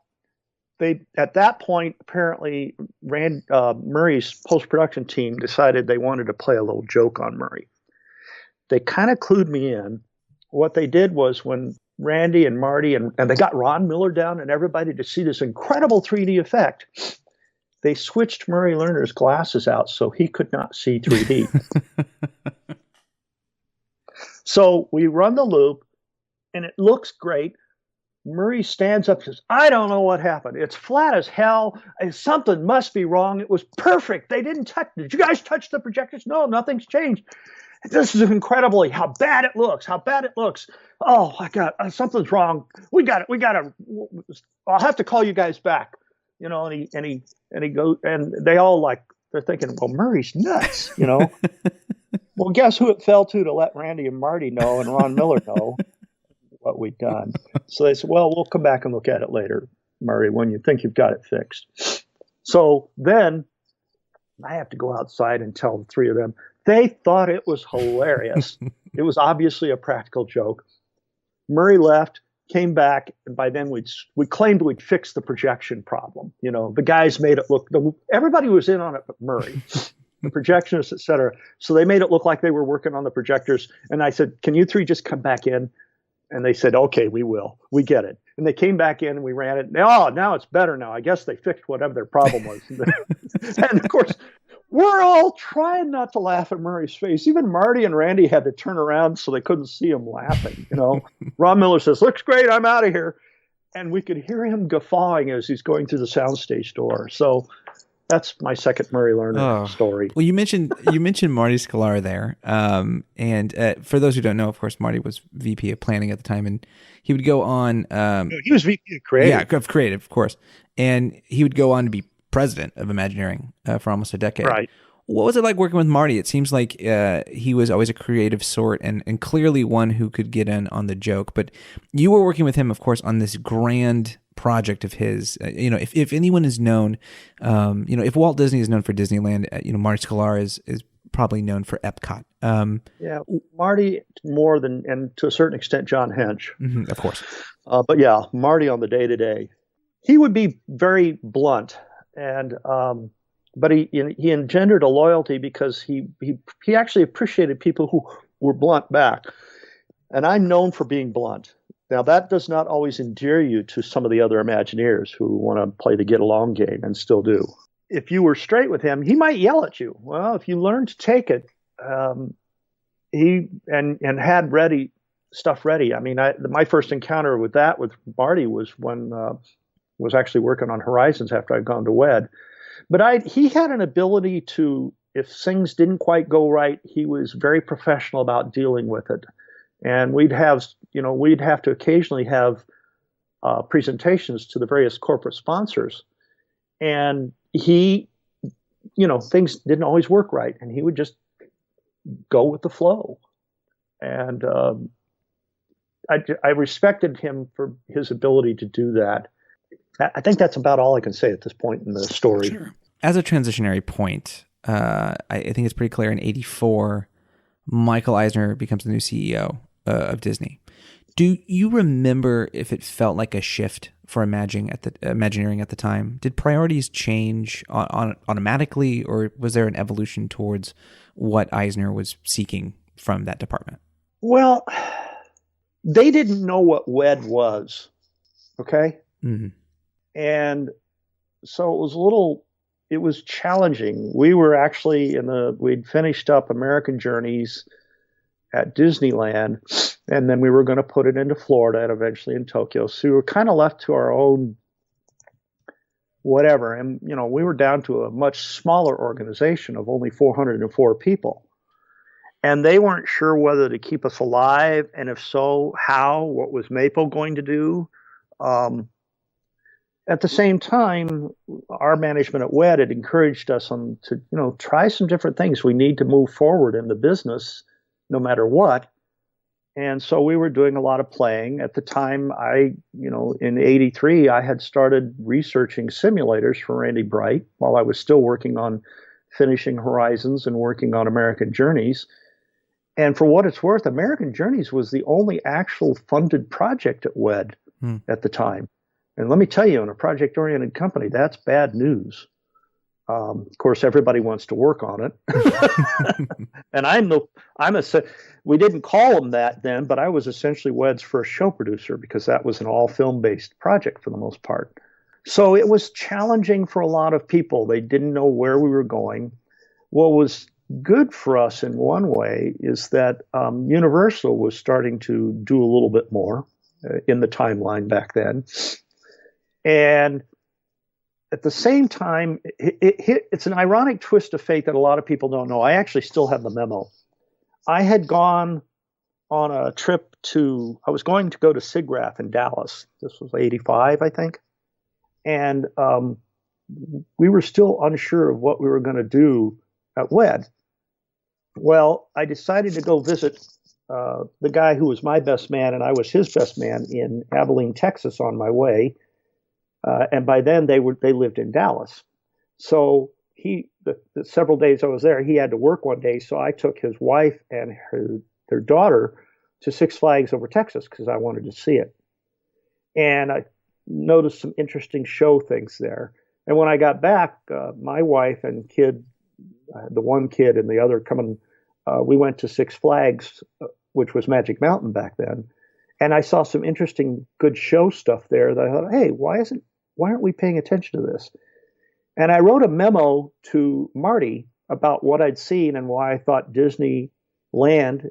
at that point, apparently, Murray's post-production team decided they wanted to play a little joke on Murray. They kind of clued me in. What they did was when Randy and Marty and they got Ron Miller down and everybody to see this incredible 3D effect, they switched Murray Lerner's glasses out so he could not see 3D. So we run the loop, and it looks great. Murray stands up and says, I don't know what happened. It's flat as hell. Something must be wrong. It was perfect. They didn't touch. Did you guys touch the projectors? No, nothing's changed. This is incredibly how bad it looks. Oh my God, something's wrong. We got to, I'll have to call you guys back. And he goes, and they all they're thinking, well, Murray's nuts, Well, guess who it fell to let Randy and Marty know and Ron Miller know? what we'd done. So they said, well, we'll come back and look at it later, Murray, when you think you've got it fixed. So then I have to go outside and tell the three of them. They thought it was hilarious. It was obviously a practical joke. Murray left, came back, and by then we claimed we'd fixed the projection problem. You know, the guys made it look, everybody was in on it but Murray, the projectionists, et cetera. So they made it look like they were working on the projectors. And I said, can you three just come back in? And they said, okay, we will. We get it. And they came back in and we ran it. Now it's better now. I guess they fixed whatever their problem was. And of course, we're all trying not to laugh at Murray's face. Even Marty and Randy had to turn around so they couldn't see him laughing. You know, Ron Miller says, looks great. I'm out of here. And we could hear him guffawing as he's going through the soundstage door. So that's my second Murray Lerner story. Well, you mentioned Marty Sklar there, and for those who don't know, of course, Marty was VP of Planning at the time, and he would go on. He was VP of Creative. Yeah, of Creative, of course, and he would go on to be president of Imagineering for almost a decade. Right. What was it like working with Marty? It seems like he was always a creative sort and clearly one who could get in on the joke. But you were working with him, of course, on this grand project of his. If anyone is known, if Walt Disney is known for Disneyland, Marty Sklar is probably known for Epcot. Yeah, Marty more than, and to a certain extent, John Hench. Mm-hmm, of course. But yeah, Marty on the day-to-day. He would be very blunt, and but he engendered a loyalty because he actually appreciated people who were blunt back. And I'm known for being blunt. Now, that does not always endear you to some of the other Imagineers who want to play the get-along game and still do. If you were straight with him, he might yell at you. Well, if you learn to take it, he had stuff ready. I mean, my first encounter with Marty was when was actually working on Horizons after I'd gone to WED. But he had an ability to, if things didn't quite go right, he was very professional about dealing with it. And we'd have to occasionally have presentations to the various corporate sponsors. And things didn't always work right. And he would just go with the flow. And I respected him for his ability to do that. I think that's about all I can say at this point in the story. Sure. As a transitionary point, I think it's pretty clear in '84, Michael Eisner becomes the new CEO of Disney. Do you remember if it felt like a shift for Imagineering at the time? Did priorities change automatically, or was there an evolution towards what Eisner was seeking from that department? Well, they didn't know what WED was, okay? Mm-hmm. And so it was challenging. We were actually we'd finished up American Journeys at Disneyland, and then we were going to put it into Florida and eventually in Tokyo. So we were kind of left to our own whatever. And, we were down to a much smaller organization of only 404 people. And they weren't sure whether to keep us alive, and if so, how, what was Maple going to do? At the same time, our management at WED had encouraged us to try some different things. We need to move forward in the business no matter what. And so we were doing a lot of playing. At the time, in '83, I had started researching simulators for Randy Bright while I was still working on finishing Horizons and working on American Journeys. And for what it's worth, American Journeys was the only actual funded project at WED at the time. And let me tell you, in a project-oriented company, that's bad news. Of course, everybody wants to work on it. And we didn't call them that then, but I was essentially WED's first show producer because that was an all-film-based project for the most part. So it was challenging for a lot of people. They didn't know where we were going. What was good for us in one way is that Universal was starting to do a little bit more in the timeline back then. And at the same time, it's an ironic twist of fate that a lot of people don't know. I actually still have the memo. I had gone on a trip I was going to go to SIGGRAPH in Dallas. This was '85, I think. And we were still unsure of what we were going to do at WED. Well, I decided to go visit the guy who was my best man and I was his best man in Abilene, Texas, on my way. And by then they lived in Dallas. So the several days I was there, he had to work one day. So I took his wife and their daughter to Six Flags over Texas because I wanted to see it. And I noticed some interesting show things there. And when I got back, my wife and kid, the one kid and the other coming, we went to Six Flags, which was Magic Mountain back then. And I saw some interesting, good show stuff there that I thought, hey, why aren't we paying attention to this? And I wrote a memo to Marty about what I'd seen and why I thought Disneyland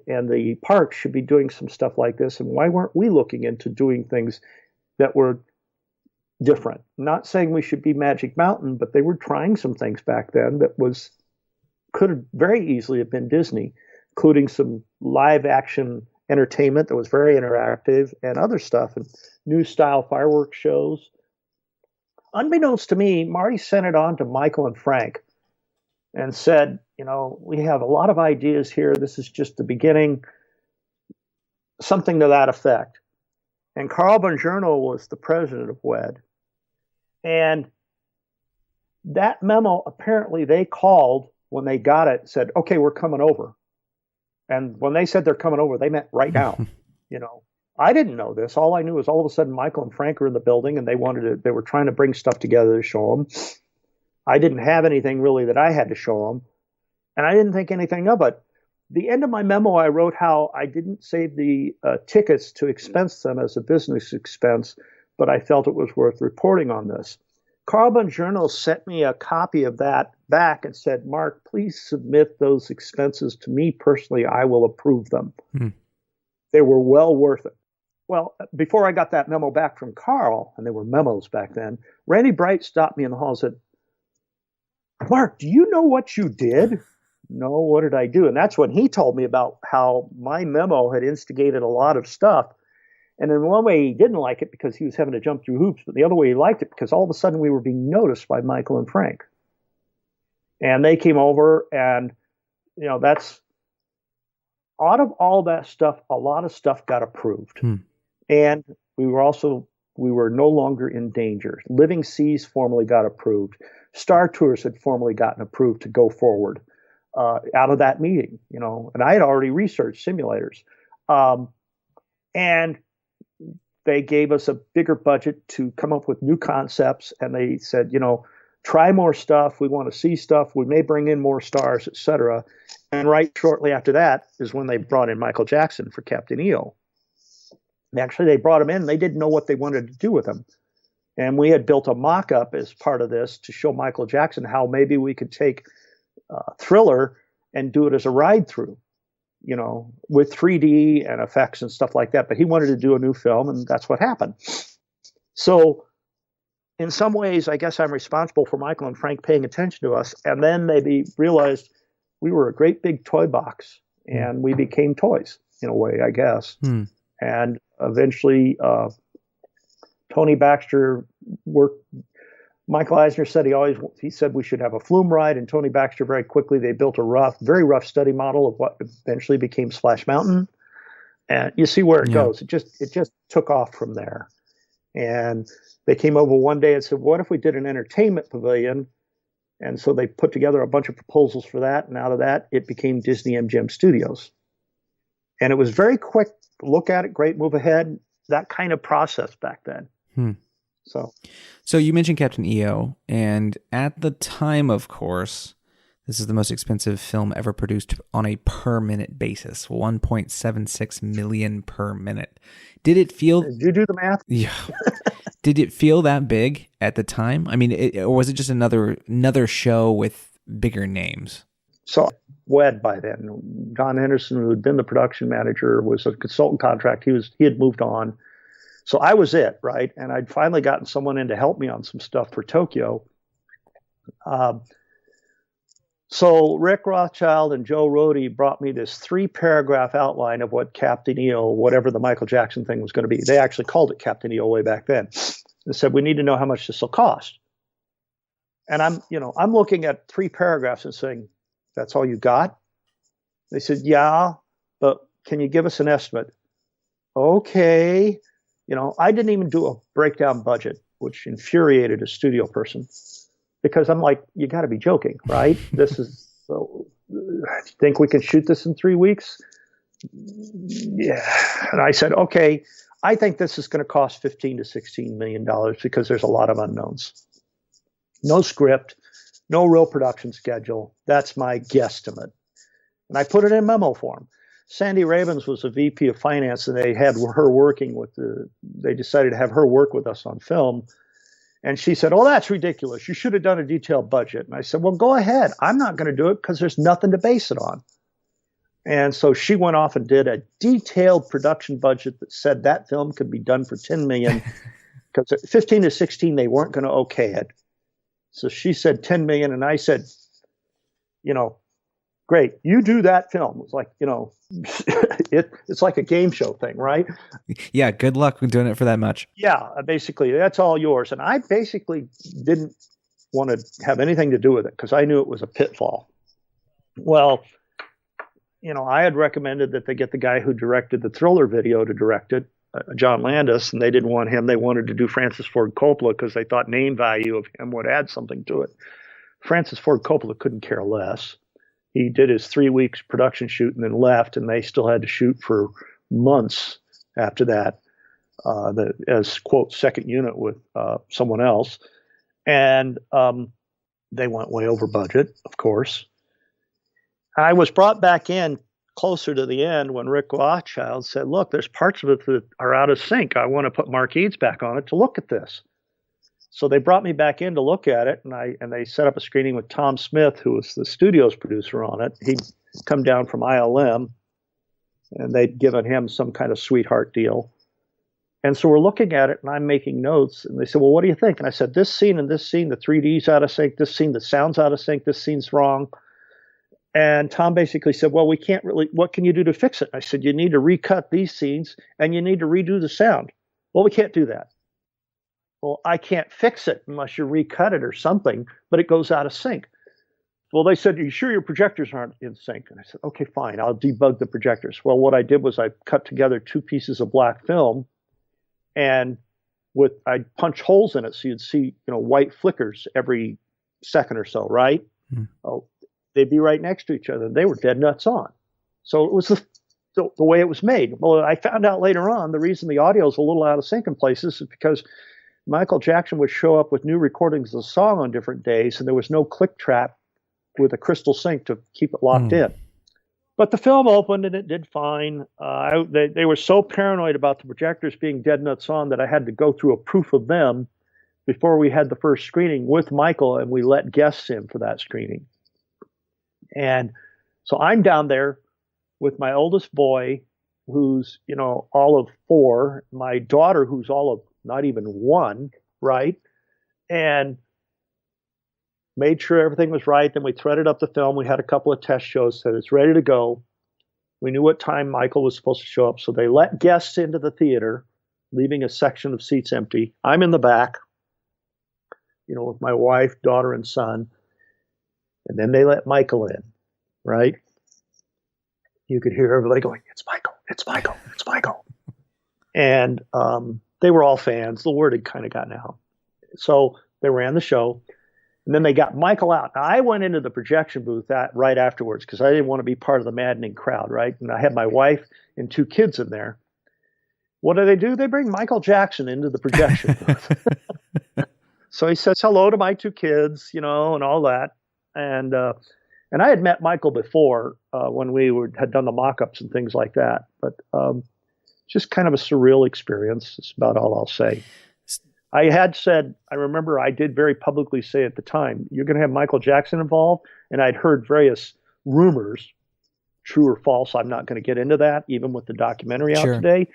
and the parks should be doing some stuff like this, and why weren't we looking into doing things that were different. Not saying we should be Magic Mountain, but they were trying some things back then that could have very easily have been Disney, including some live action entertainment that was very interactive and other stuff, and new style fireworks shows. Unbeknownst to me, Marty sent it on to Michael and Frank and said, we have a lot of ideas here. This is just the beginning, something to that effect. And Carl Bongiorno was the president of WED. And that memo, apparently they called when they got it, said, okay, we're coming over. And when they said they're coming over, they meant right now. I didn't know this. All I knew was all of a sudden Michael and Frank were in the building and they were trying to bring stuff together to show them. I didn't have anything really that I had to show them. And I didn't think anything of it. The end of my memo, I wrote how I didn't save the tickets to expense them as a business expense, but I felt it was worth reporting on this. Carl Bongiorno sent me a copy of that back and said, Mark, please submit those expenses to me personally. I will approve them. They were well worth it. Well, before I got that memo back from Carl, and there were memos back then, Randy Bright stopped me in the hall and said, Mark, do you know what you did? No, what did I do? And that's when he told me about how my memo had instigated a lot of stuff. And in one way, he didn't like it because he was having to jump through hoops. But the other way, he liked it because all of a sudden we were being noticed by Michael and Frank. And they came over and, that's out of all that stuff, a lot of stuff got approved. And we were no longer in danger. Living Seas formally got approved. Star Tours had formally gotten approved to go forward out of that meeting, and I had already researched simulators. And they gave us a bigger budget to come up with new concepts. And they said, try more stuff. We want to see stuff. We may bring in more stars, etc. And right shortly after that is when they brought in Michael Jackson for Captain EO. And actually, they brought him in. They didn't know what they wanted to do with him. And we had built a mock-up as part of this to show Michael Jackson how maybe we could take Thriller and do it as a ride-through, with 3D and effects and stuff like that. But he wanted to do a new film, and that's what happened. So in some ways, I guess I'm responsible for Michael and Frank paying attention to us. And then they realized we were a great big toy box, and we became toys in a way, I guess. And eventually, Tony Baxter worked. Michael Eisner said he said we should have a flume ride, and Tony Baxter very quickly they built a very rough study model of what eventually became Splash Mountain, and you see where it goes. It just took off from there, and they came over one day and said, "What if we did an entertainment pavilion?" And so they put together a bunch of proposals for that, and out of that it became Disney MGM Studios, and it was very quick. Look at it, great, move ahead. That kind of process back then. So you mentioned Captain EO, and at the time, of course, this is the most expensive film ever produced on a per minute basis, 1.76 million per minute. Did it feel? Did you do the math? Yeah. Did it feel that big at the time? I mean, or was it just another show with bigger names? So WED by then. John Henderson, who had been the production manager, was a consultant contract. He had moved on. So I was it, right? And I'd finally gotten someone in to help me on some stuff for Tokyo. So Rick Rothschild and Joe Rohde brought me this 3-paragraph outline of what Captain EO, whatever the Michael Jackson thing was going to be. They actually called it Captain EO way back then. They said, we need to know how much this will cost. And I'm looking at 3 paragraphs and saying, that's all you got? They said, yeah, but can you give us an estimate? Okay. I didn't even do a breakdown budget, which infuriated a studio person because I'm like, you got to be joking, right? This is, so, think we can shoot this in 3 weeks? Yeah. And I said, okay, I think this is going to cost $15 to $16 million because there's a lot of unknowns. No script, no real production schedule. That's my guesstimate. And I put it in memo form. Sandy Ravens was a VP of finance, and they had her working with they decided to have her work with us on film. And she said, oh, that's ridiculous. You should have done a detailed budget. And I said, well, go ahead. I'm not going to do it because there's nothing to base it on. And so she went off and did a detailed production budget that said that film could be done for $10 million because at 15 to 16, they weren't going to okay it. So she said $10 million. And I said, great, you do that film. It's like, it's like a game show thing, right? Yeah, good luck with doing it for that much. Yeah, basically, that's all yours. And I basically didn't want to have anything to do with it because I knew it was a pitfall. Well, I had recommended that they get the guy who directed the Thriller video to direct it, John Landis, and they didn't want him. They wanted to do Francis Ford Coppola because they thought name value of him would add something to it. Francis Ford Coppola couldn't care less. He did his 3 weeks production shoot and then left, and they still had to shoot for months after that, as, quote, second unit with someone else. And they went way over budget, of course. I was brought back in closer to the end when Rick Rothschild said, look, there's parts of it that are out of sync. I want to put Mark Eades back on it to look at this. So they brought me back in to look at it, and they set up a screening with Tom Smith, who was the studio's producer on it. He'd come down from ILM, and they'd given him some kind of sweetheart deal. And so we're looking at it, and I'm making notes. And they said, well, what do you think? And I said, this scene and this scene, the 3D's out of sync. This scene, the sound's out of sync. This scene's wrong. And Tom basically said, well, we can't really, what can you do to fix it? I said, you need to recut these scenes, and you need to redo the sound. Well, we can't do that. Well, I can't fix it unless you recut it or something, but it goes out of sync. Well, they said, are you sure your projectors aren't in sync? And I said, okay, fine, I'll debug the projectors. Well, what I did was I cut together 2 pieces of black film, and I'd punch holes in it so you'd see, white flickers every second or so, right? Oh, they'd be right next to each other. They were dead nuts on. So it was the way it was made. Well, I found out later on the reason the audio is a little out of sync in places is because Michael Jackson would show up with new recordings of the song on different days, and there was no click trap with a crystal sync to keep it locked in. But the film opened, and it did fine. They were so paranoid about the projectors being dead nuts on that I had to go through a proof of them before we had the first screening with Michael, and we let guests in for that screening. And so I'm down there with my oldest boy, who's, all of 4, my daughter, who's all of not even 1, right? And made sure everything was right. Then we threaded up the film. We had a couple of test shows, said it's ready to go. We knew what time Michael was supposed to show up. So they let guests into the theater, leaving a section of seats empty. I'm in the back, with my wife, daughter, and son. And then they let Michael in, right? You could hear everybody going, it's Michael, it's Michael, it's Michael. And they were all fans. The word had kind of gotten out. So they ran the show. And then they got Michael out. Now, I went into the projection booth right afterwards because I didn't want to be part of the maddening crowd, right? And I had my wife and 2 kids in there. What do? They bring Michael Jackson into the projection booth. So he says hello to my 2 kids, and all that. And I had met Michael before when we had done the mock-ups and things like that. But just kind of a surreal experience. That's about all I'll say. I had said, I remember I did very publicly say at the time, you're going to have Michael Jackson involved. And I'd heard various rumors, true or false. I'm not going to get into that, even with the documentary out today.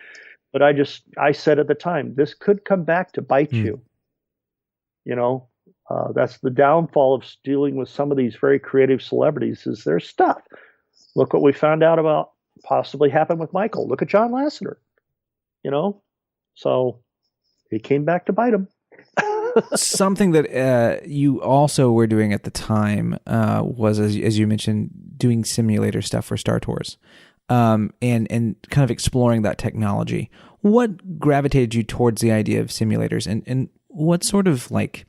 But I said at the time, this could come back to bite you. That's the downfall of dealing with some of these very creative celebrities is their stuff. Look what we found out about possibly happened with Michael. Look at John Lasseter, So he came back to bite him. Something that you also were doing at the time was, as you mentioned, doing simulator stuff for Star Tours. and kind of exploring that technology. What gravitated you towards the idea of simulators, and what sort of like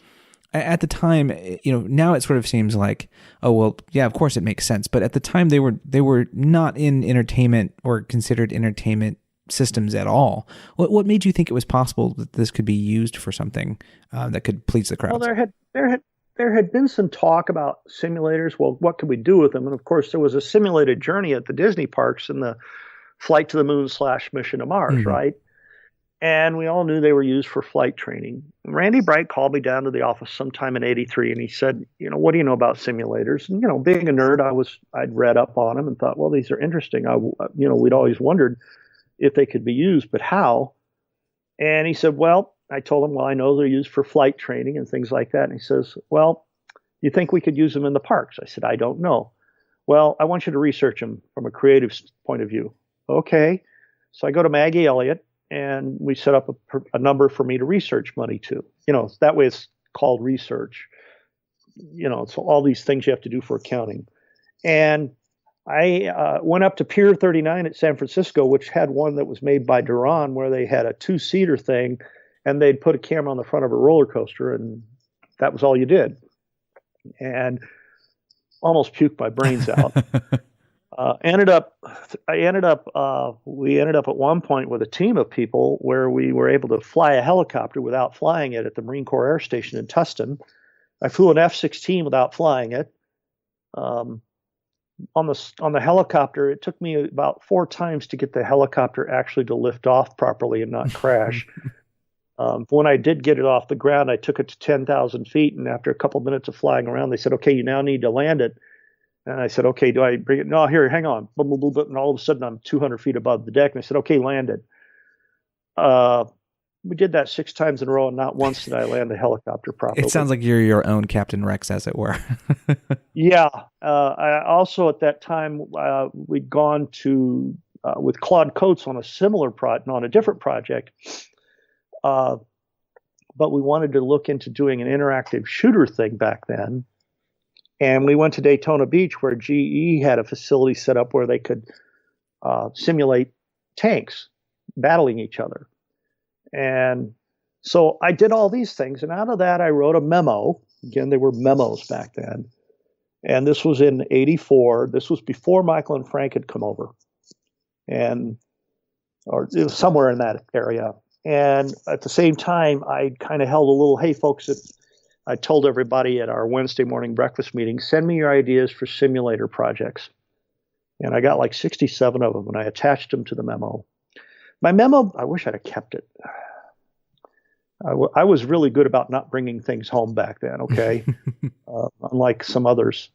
at the time, now it sort of seems like, oh well, yeah, of course it makes sense, but at the time they were not in entertainment or considered entertainment systems at all. What made you think it was possible that this could be used for something that could please the crowds? Well, there had been some talk about simulators. Well, what could we do with them? And of course, there was a simulated journey at the Disney parks in the Flight to the Moon / Mission to Mars, right? And we all knew they were used for flight training. Randy Bright called me down to the office sometime in '83, and he said, what do you know about simulators? And being a nerd, I'd read up on them and thought, well, these are interesting. We'd always wondered if they could be used, but how? And he said, well, I told him, well, I know they're used for flight training and things like that. And he says, well, you think we could use them in the parks? I said, I don't know. Well, I want you to research them from a creative point of view. Okay. So I go to Maggie Elliott, and we set up a number for me to research money to. That way it's called research. So all these things you have to do for accounting. And I went up to Pier 39 at San Francisco, which had one that was made by Duran, where they had a 2-seater thing, and they'd put a camera on the front of a roller coaster, and that was all you did. And almost puked my brains out. We ended up at one point with a team of people where we were able to fly a helicopter without flying it at the Marine Corps Air Station in Tustin. I flew an F-16 without flying it. On the helicopter, it took me about 4 times to get the helicopter actually to lift off properly and not crash. When I did get it off the ground, I took it to 10,000 feet, and after a couple minutes of flying around, they said, okay, you now need to land it. And I said, okay, do I bring it? No, here, hang on. And all of a sudden, I'm 200 feet above the deck. And I said, okay, land it. We did that 6 times in a row, and not once did I land the helicopter properly. It sounds like you're your own Captain Rex, as it were. Yeah. I also, at that time, we'd gone to, with Claude Coates on a similar on a different project. But we wanted to look into doing an interactive shooter thing back then. And we went to Daytona Beach, where GE had a facility set up where they could simulate tanks battling each other. And so I did all these things. And out of that, I wrote a memo. Again, they were memos back then. And this was in '84. This was before Michael and Frank had come over. Or it was somewhere in that area. And at the same time, I kind of held a little, hey, folks, I told everybody at our Wednesday morning breakfast meeting, send me your ideas for simulator projects. And I got like 67 of them, and I attached them to the memo. My memo, I wish I'd have kept it. I was really good about not bringing things home back then, okay? Unlike some others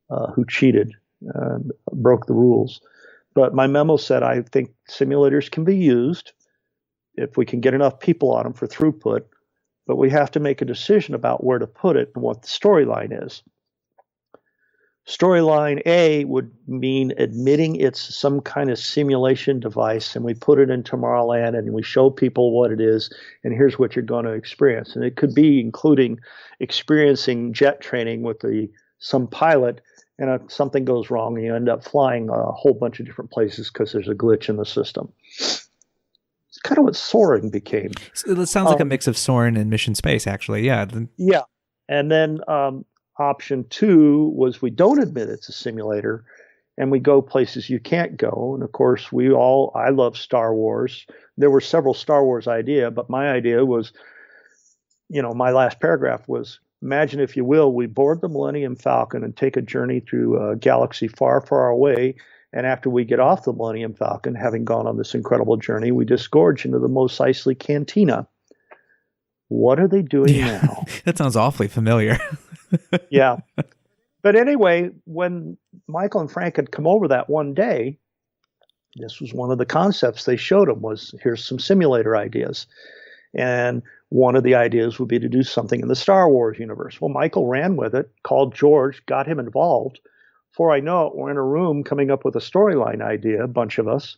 who cheated and broke the rules. But my memo said, I think simulators can be used if we can get enough people on them for throughput, but we have to make a decision about where to put it and what the storyline is. Storyline A would mean admitting it's some kind of simulation device, and we put it in Tomorrowland and we show people what it is, and here's what you're going to experience. And it could be including experiencing jet training with some pilot, and if something goes wrong, you end up flying a whole bunch of different places because there's a glitch in the system. It's kind of what Soaring became. So it sounds like a mix of Soaring and Mission Space, actually. Yeah. Yeah. And then option 2 was we don't admit it's a simulator, and we go places you can't go. And of course, I love Star Wars. There were several Star Wars ideas, but my idea was, my last paragraph was, imagine, if you will, we board the Millennium Falcon and take a journey through a galaxy far, far away. And after we get off the Millennium Falcon, having gone on this incredible journey, we disgorge into the Mos Eisley Cantina. What are they doing now? That sounds awfully familiar. Yeah. But anyway, when Michael and Frank had come over that one day, this was one of the concepts they showed them was, here's some simulator ideas. And one of the ideas would be to do something in the Star Wars universe. Well, Michael ran with it, called George, got him involved. Before I know it, we're in a room coming up with a storyline idea, a bunch of us.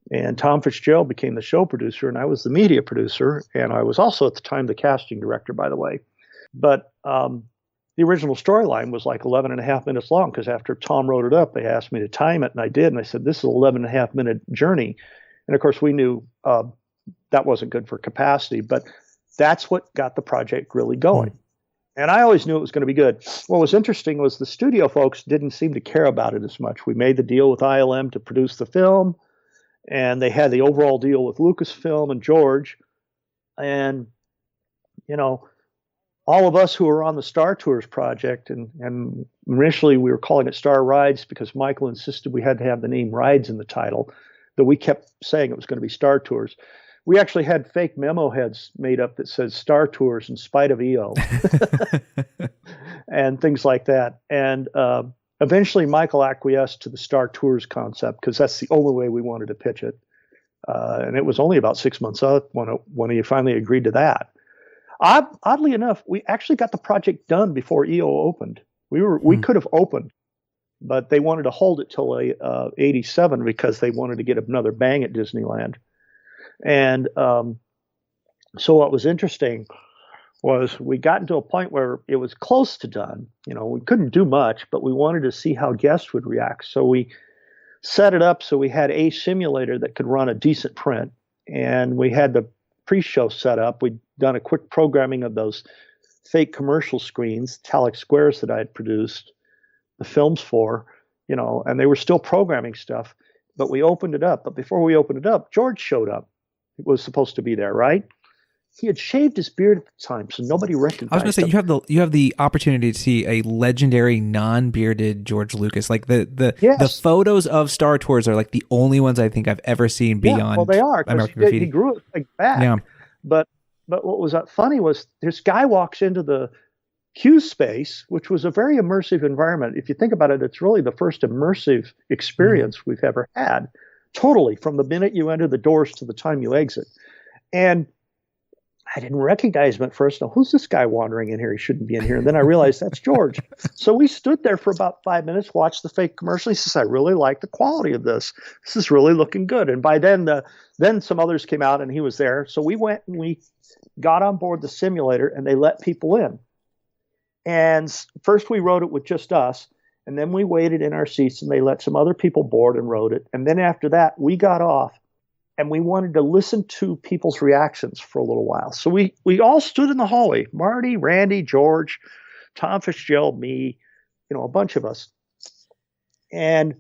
And Tom Fitzgerald became the show producer, and I was the media producer. And I was also at the time the casting director, by the way. But the original storyline was like 11 and a half minutes long, because after Tom wrote it up, they asked me to time it, and I did. And I said, this is an 11 and a half minute journey. And of course, we knew that wasn't good for capacity, but that's what got the project really going. And I always knew it was going to be good. What was interesting was the studio folks didn't seem to care about it as much. We made the deal with ILM to produce the film, and they had the overall deal with Lucasfilm and George. And, you know, all of us who were on the Star Tours project, and initially we were calling it Star Rides because Michael insisted we had to have the name Rides in the title, though we kept saying it was going to be Star Tours. We actually had fake memo heads made up that said Star Tours in spite of EO and things like that. And eventually Michael acquiesced to the Star Tours concept because that's the only way we wanted to pitch it. And it was only about 6 months out when he finally agreed to that. Oddly enough, we actually got the project done before EO opened. We could have opened, but they wanted to hold it till 87 because they wanted to get another bang at Disneyland. And so what was interesting was we got into a point where it was close to done. You know, we couldn't do much, but we wanted to see how guests would react. So we set it up so we had a simulator that could run a decent print. And we had the pre-show set up. We'd done a quick programming of those fake commercial screens, metallic squares that I had produced the films for, you know, and they were still programming stuff. But we opened it up. But before we opened it up, George showed up. He was supposed to be there, right? He had shaved his beard at the time, so nobody recognized him. I was going to say you have the opportunity to see a legendary non-bearded George Lucas. Like the photos of Star Tours are like the only ones I think I've ever seen beyond. Yeah, well, they are. American Graffiti. He grew it like back. Yeah. But what was funny was this guy walks into the Q space, which was a very immersive environment. If you think about it, it's really the first immersive experience we've ever had. Totally, from the minute you enter the doors to the time you exit. And I didn't recognize him at first. Now, who's this guy wandering in here? He shouldn't be in here. And then I realized that's George. So we stood there for about 5 minutes, watched the fake commercial. He says, I really like the quality of this. This is really looking good. And by then, then some others came out and he was there. So we went and we got on board the simulator and they let people in. And first we wrote it with just us. And then we waited in our seats and they let some other people board and wrote it. And then after that, we got off and we wanted to listen to people's reactions for a little while. So we all stood in the hallway, Marty, Randy, George, Tom Fitzgerald, me, you know, a bunch of us. And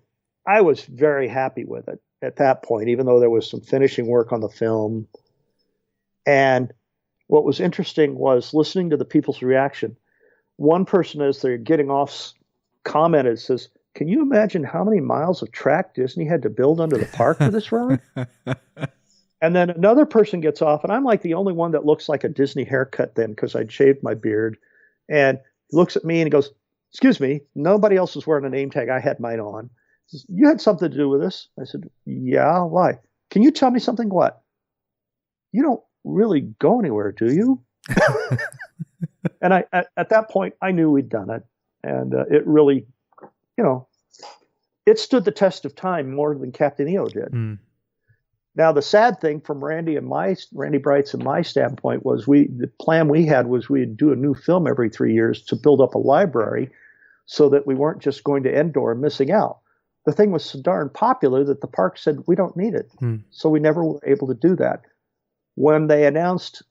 I was very happy with it at that point, even though there was some finishing work on the film. And what was interesting was listening to the people's reaction. One person, as they're getting off, commented, says, can you imagine how many miles of track Disney had to build under the park for this ride? And then another person gets off, and I'm like the only one that looks like a Disney haircut then because I'd shaved my beard. And he looks at me and he goes, excuse me, nobody else was wearing a name tag. I had mine on. He says, you had something to do with this? I said, yeah, why? Can you tell me something? What? You don't really go anywhere, do you? And at that point, I knew we'd done it. And it really, you know, it stood the test of time more than Captain EO did. Mm. Now, the sad thing from Randy Bright's and my standpoint was the plan we had was we'd do a new film every 3 years to build up a library so that we weren't just going to Endor and missing out. The thing was so darn popular that the park said, we don't need it. Mm. So we never were able to do that. When they announced,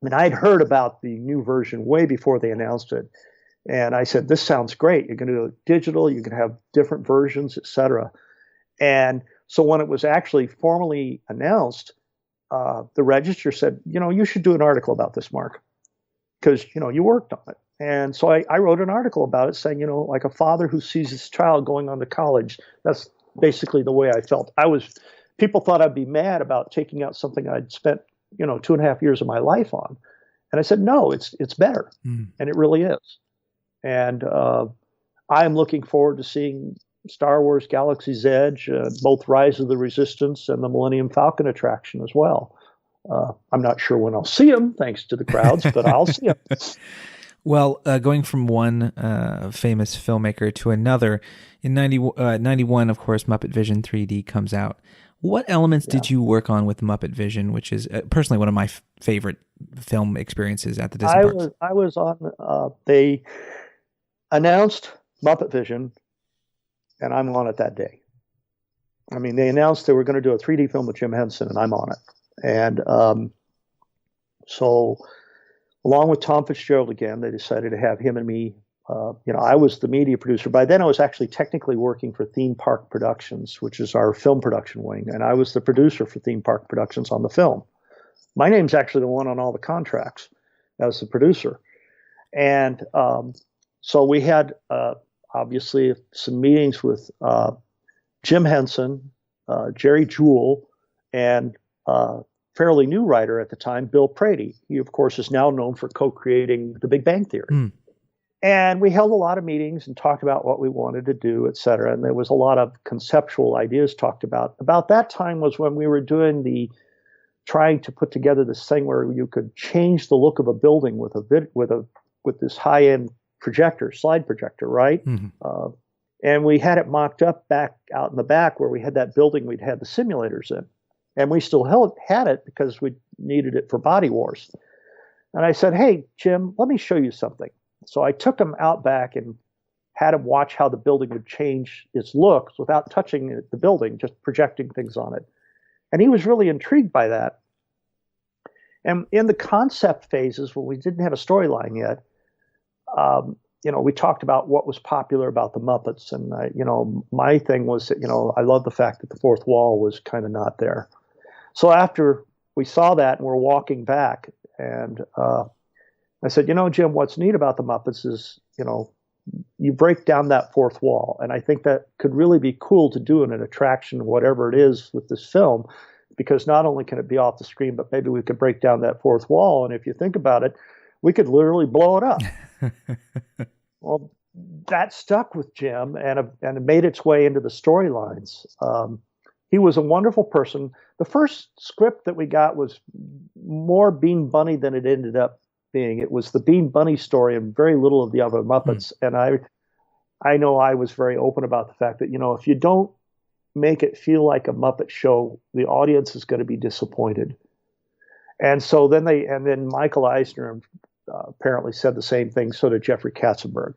I mean, I'd heard about the new version way before they announced it. And I said, this sounds great. You're going to do it digital. You can have different versions, et cetera. And so when it was actually formally announced, the Register said, you know, you should do an article about this, Mark, because, you know, you worked on it. And so I wrote an article about it saying, you know, like a father who sees his child going on to college. That's basically the way I felt. People thought I'd be mad about taking out something I'd spent, you know, 2.5 years of my life on. And I said, no, it's better. Mm. And it really is. And I'm looking forward to seeing Star Wars Galaxy's Edge, both Rise of the Resistance and the Millennium Falcon attraction as well. I'm not sure when I'll see them, thanks to the crowds, but I'll see them. Well, going from one famous filmmaker to another, in 91, of course, Muppet Vision-3D comes out. What elements did you work on with Muppet Vision, which is personally one of my favorite film experiences at the Disney parks? I was on, announced Muppet Vision, and I'm on it that day. I mean, they announced they were going to do a 3D film with Jim Henson, and I'm on it. And so, along with Tom Fitzgerald again, they decided to have him and me. I was the media producer. By then, I was actually technically working for Theme Park Productions, which is our film production wing, and I was the producer for Theme Park Productions on the film. My name's actually the one on all the contracts as the producer. And so we had, obviously, some meetings with Jim Henson, Jerry Jewell, and fairly new writer at the time, Bill Prady. He, of course, is now known for co-creating The Big Bang Theory. Mm. And we held a lot of meetings and talked about what we wanted to do, et cetera. And there was a lot of conceptual ideas talked about. About that time was when we were doing trying to put together this thing where you could change the look of a building with this high-end slide projector, right? Mm-hmm. And we had it mocked up back out in the back where we had that building we'd had the simulators in. And we still had it because we needed it for Body Wars. And I said, hey, Jim, let me show you something. So I took him out back and had him watch how the building would change its looks without touching the building, just projecting things on it. And he was really intrigued by that. And in the concept phases, when we didn't have a storyline yet, we talked about what was popular about the Muppets. And, my thing was that, I love the fact that the fourth wall was kind of not there. So after we saw that and we're walking back, and I said, Jim, what's neat about the Muppets is, you break down that fourth wall. And I think that could really be cool to do in an attraction, whatever it is with this film, because not only can it be off the screen, but maybe we could break down that fourth wall. And if you think about it, we could literally blow it up. Well, that stuck with Jim and it made its way into the storylines. He was a wonderful person. The first script that we got was more Bean Bunny than it ended up being. It was the Bean Bunny story and very little of the other Muppets. And I know I was very open about the fact that, if you don't make it feel like a Muppet show, the audience is going to be disappointed. And so then Michael Eisner apparently said the same thing. So did Jeffrey Katzenberg,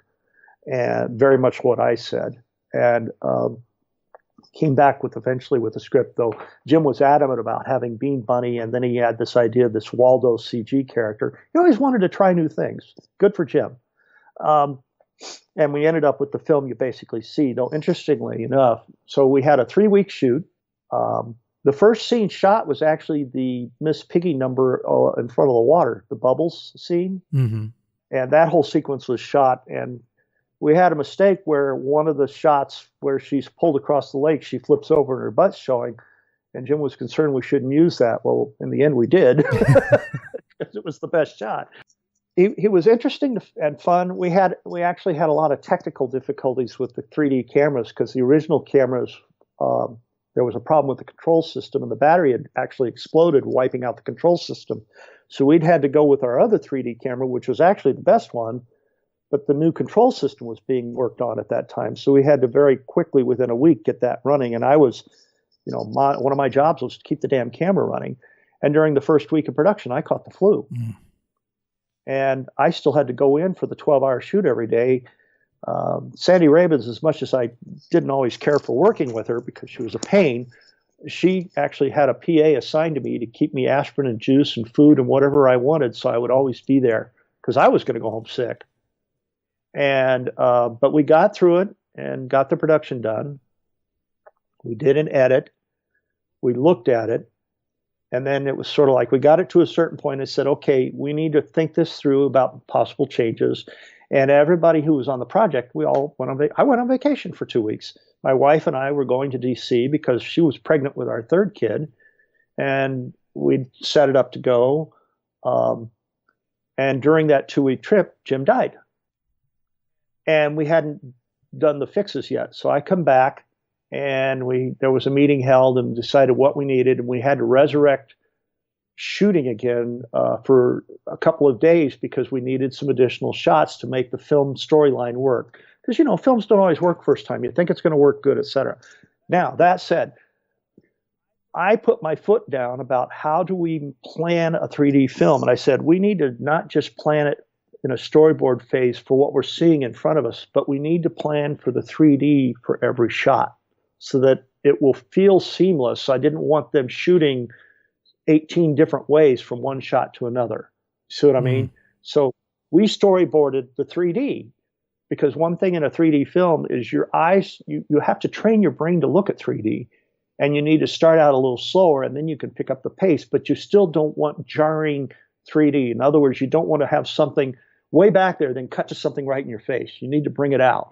and very much what I said. And came back eventually with a script, though Jim was adamant about having Bean Bunny, and then he had this idea of this Waldo CG character. He always wanted to try new things. Good for Jim. And we ended up with the film you basically see, though interestingly enough. So we had a 3-week shoot. The first scene shot was actually the Miss Piggy number in front of the water, the bubbles scene. Mm-hmm. And that whole sequence was shot. And we had a mistake where one of the shots where she's pulled across the lake, she flips over and her butt's showing. And Jim was concerned we shouldn't use that. Well, in the end, we did because it was the best shot. He was interesting and fun. We actually had a lot of technical difficulties with the 3D cameras because the original cameras, there was a problem with the control system and the battery had actually exploded, wiping out the control system. So we'd had to go with our other 3D camera, which was actually the best one, but the new control system was being worked on at that time. So we had to very quickly, within a week, get that running. And I was, one of my jobs was to keep the damn camera running. And during the first week of production, I caught the flu. Mm. And I still had to go in for the 12-hour shoot every day. Sandy Rabins, as much as I didn't always care for working with her because she was a pain, she actually had a PA assigned to me to keep me aspirin and juice and food and whatever I wanted, so I would always be there because I was going to go home sick. And but we got through it and got the production done. We did an edit. We looked at it. And then it was sort of like we got it to a certain point and said, okay, we need to think this through about possible changes. And everybody who was on the project, I went on vacation for 2 weeks. My wife and I were going to D.C. because she was pregnant with our third kid. And we set it up to go. And during that 2-week trip, Jim died. And we hadn't done the fixes yet. So I come back. And there was a meeting held and decided what we needed, and we had to resurrect shooting again for a couple of days because we needed some additional shots to make the film storyline work. Because, films don't always work first time. You think it's going to work good, et cetera. Now, that said, I put my foot down about how do we plan a 3D film. And I said, we need to not just plan it in a storyboard phase for what we're seeing in front of us, but we need to plan for the 3D for every shot so that it will feel seamless. I didn't want them shooting 18 different ways from one shot to another. See what I mean? So we storyboarded the 3D, because one thing in a 3D film is your eyes, you have to train your brain to look at 3D, and you need to start out a little slower and then you can pick up the pace, but you still don't want jarring 3D. In other words, you don't want to have something way back there, then cut to something right in your face. You need to bring it out,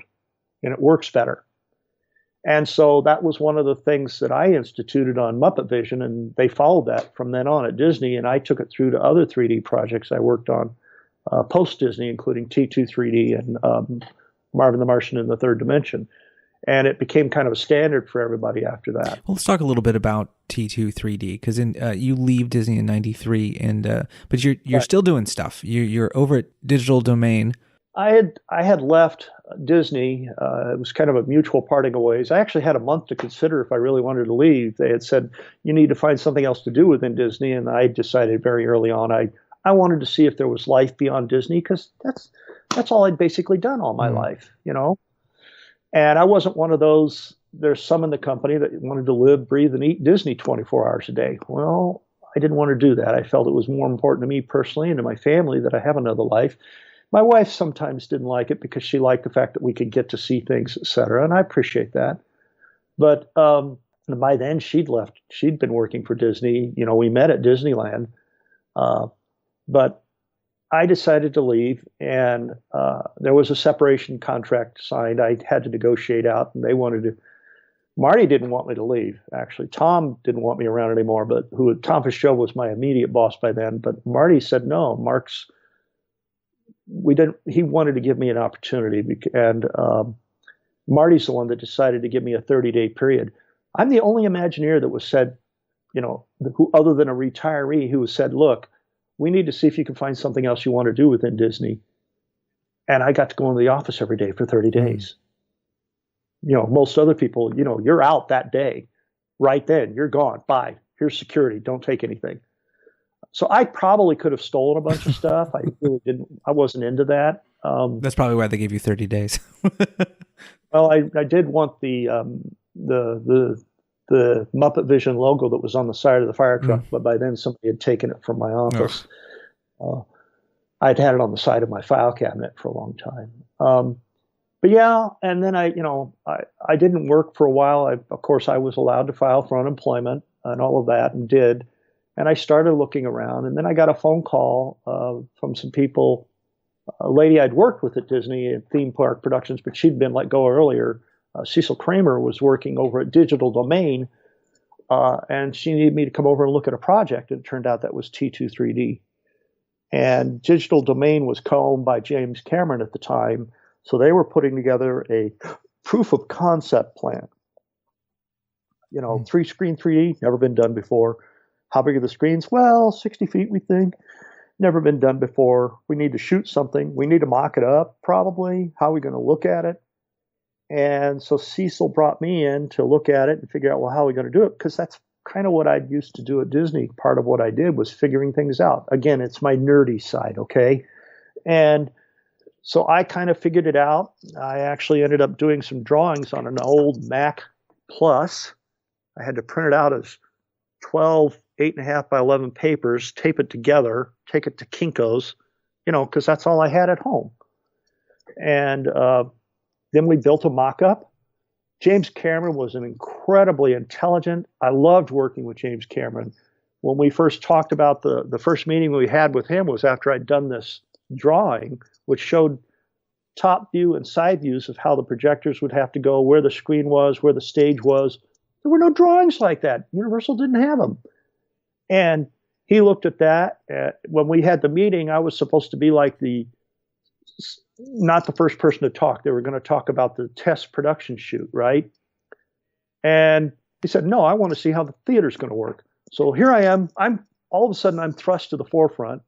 and it works better. And so that was one of the things that I instituted on Muppet Vision, and they followed that from then on at Disney, and I took it through to other 3D projects I worked on post-Disney, including T2 3D and Marvin the Martian in the Third Dimension. And it became kind of a standard for everybody after that. Well, let's talk a little bit about T2 3D, because you leave Disney in '93, and but you're right. Still doing stuff. You're over at Digital Domain. I had left Disney. It was kind of a mutual parting of ways. I actually had a month to consider if I really wanted to leave. They had said, you need to find something else to do within Disney. And I decided very early on, I wanted to see if there was life beyond Disney, because that's all I'd basically done all my life, you know. And I wasn't one of those. There's some in the company that wanted to live, breathe, and eat Disney 24 hours a day. Well, I didn't want to do that. I felt it was more important to me personally and to my family that I have another life. My wife sometimes didn't like it because she liked the fact that we could get to see things, et cetera, and I appreciate that. But by then, she'd left. She'd been working for Disney. You know, we met at Disneyland. But I decided to leave, and there was a separation contract signed. I had to negotiate out, and they wanted to. Marty didn't want me to leave, actually. Tom didn't want me around anymore, but Tom Fischel was my immediate boss by then. But Marty said no. He wanted to give me an opportunity, and Marty's the one that decided to give me a 30-day period. I'm the only Imagineer that was said, you know, who other than a retiree who was said, look, we need to see if you can find something else you want to do within Disney. And I got to go into the office every day for 30 days. You know, most other people, you know, you're out that day. Right then, you're gone. Bye. Here's security. Don't take anything. So I probably could have stolen a bunch of stuff. I really didn't. I wasn't into that. That's probably why they gave you 30 days. Well, I did want the Muppet Vision logo that was on the side of the fire truck, but by then somebody had taken it from my office. I'd had it on the side of my file cabinet for a long time. But yeah, and then I didn't work for a while. Of course, I was allowed to file for unemployment and all of that, and did. And I started looking around, and then I got a phone call from some people, a lady I'd worked with at Disney at Theme Park Productions, but she'd been let go earlier. Cecil Kramer was working over at Digital Domain, and she needed me to come over and look at a project. And it turned out that was T2 3D. And Digital Domain was co-owned by James Cameron at the time, so they were putting together a proof of concept plan. You know, 3-screen 3D, never been done before. How big are the screens? Well, 60 feet, we think. Never been done before. We need to shoot something. We need to mock it up, probably. How are we going to look at it? And so Cecil brought me in to look at it and figure out, well, how are we going to do it? Because that's kind of what I used to do at Disney. Part of what I did was figuring things out. Again, it's my nerdy side, okay? And so I kind of figured it out. I actually ended up doing some drawings on an old Mac Plus. I had to print it out as 12 8.5 by 11 papers, tape it together, take it to Kinko's, you know, because that's all I had at home. And then we built a mock-up. James Cameron was an incredibly intelligent. I loved working with James Cameron. When we first talked about the first meeting we had with him was after I'd done this drawing, which showed top view and side views of how the projectors would have to go, where the screen was, where the stage was. There were no drawings like that. Universal didn't have them. And he looked at that. When we had the meeting, I was supposed to be like not the first person to talk. They were going to talk about the test production shoot, right? And he said, no, I want to see how the theater's going to work. So here I am. All of a sudden, I'm thrust to the forefront.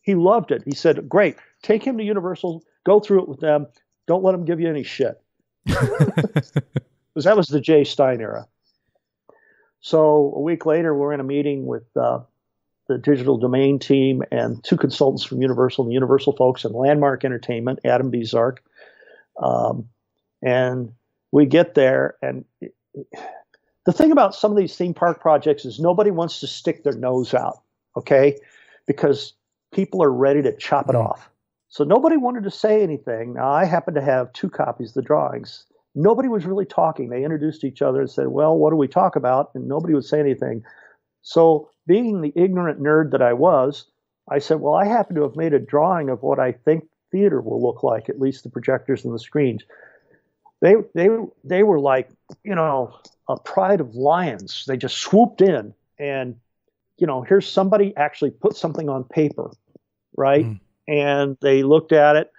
He loved it. He said, great, take him to Universal, go through it with them. Don't let them give you any shit. Because that was the Jay Stein era. So a week later, we're in a meeting with the the digital domain team, and 2 consultants from Universal, the Universal folks, and Landmark Entertainment, Adam Bezark. And we get there, and the thing about some of these theme park projects is nobody wants to stick their nose out, okay? Because people are ready to chop it off. So nobody wanted to say anything. Now, I happen to have 2 copies of the drawings. Nobody was really talking. They introduced each other and said, well, what do we talk about? And nobody would say anything. So being the ignorant nerd that I was, I said, well, I happen to have made a drawing of what I think theater will look like, at least the projectors and the screens. They were like, a pride of lions. They just swooped in and, here's somebody actually put something on paper, right? And they looked at it.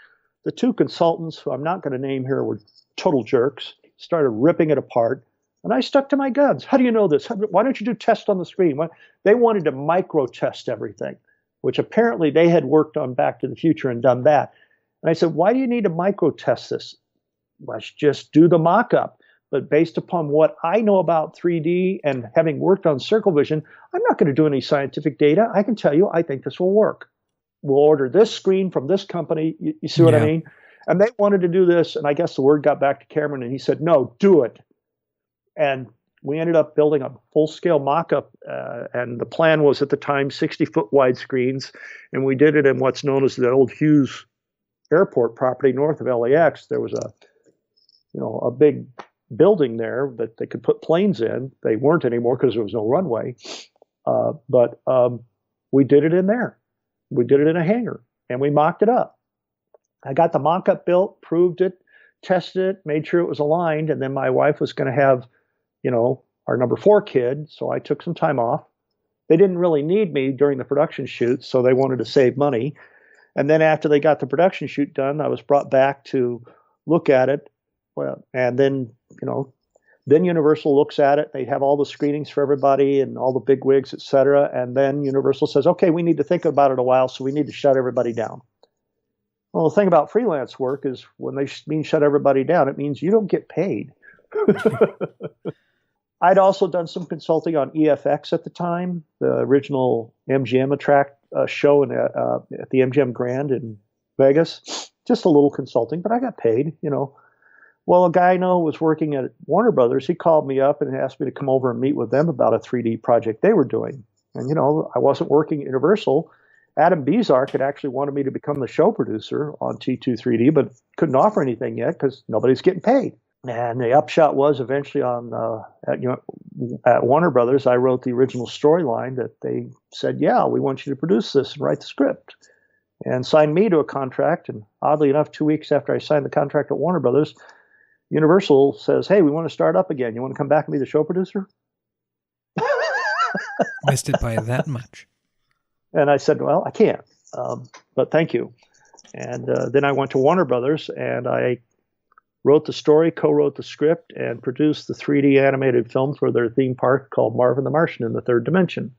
The 2 consultants, who I'm not going to name here, were total jerks, started ripping it apart. And I stuck to my guns. How do you know this? Why don't you do tests on the screen? They wanted to micro test everything, which apparently they had worked on Back to the Future and done that. And I said, why do you need to micro test this? Let's just do the mock-up. But based upon what I know about 3D and having worked on Circle Vision, I'm not going to do any scientific data. I can tell you, I think this will work. We'll order this screen from this company. You see what I mean? And they wanted to do this. And I guess the word got back to Cameron and he said, no, do it. And we ended up building a full-scale mock-up. And the plan was at the time 60-foot wide screens. And we did it in what's known as the old Hughes Airport property north of LAX. There was a big building there that they could put planes in. They weren't anymore because there was no runway. But we did it in there. We did it in a hangar, and we mocked it up. I got the mock-up built, proved it, tested it, made sure it was aligned, and then my wife was going to have, our number 4 kid, so I took some time off. They didn't really need me during the production shoot, so they wanted to save money. And then after they got the production shoot done, I was brought back to look at it. Well, and then, then Universal looks at it. They have all the screenings for everybody and all the big wigs, et cetera. And then Universal says, okay, we need to think about it a while, so we need to shut everybody down. Well, the thing about freelance work is when they mean shut everybody down, it means you don't get paid. I'd also done some consulting on EFX at the time, the original MGM show at the MGM Grand in Vegas. Just a little consulting, but I got paid, Well, a guy I know was working at Warner Brothers. He called me up and asked me to come over and meet with them about a 3D project they were doing. And, I wasn't working at Universal. Adam Bezark had actually wanted me to become the show producer on T2 3D, but couldn't offer anything yet because nobody's getting paid. And the upshot was eventually at Warner Brothers, I wrote the original storyline that they said, yeah, we want you to produce this and write the script. And signed me to a contract. And oddly enough, 2 weeks after I signed the contract at Warner Brothers, Universal says, hey, we want to start up again. You want to come back and be the show producer? Missed it by that much. And I said, well, I can't, but thank you. And then I went to Warner Brothers and I wrote the story, co-wrote the script, and produced the 3D animated film for their theme park called Marvin the Martian in the Third Dimension.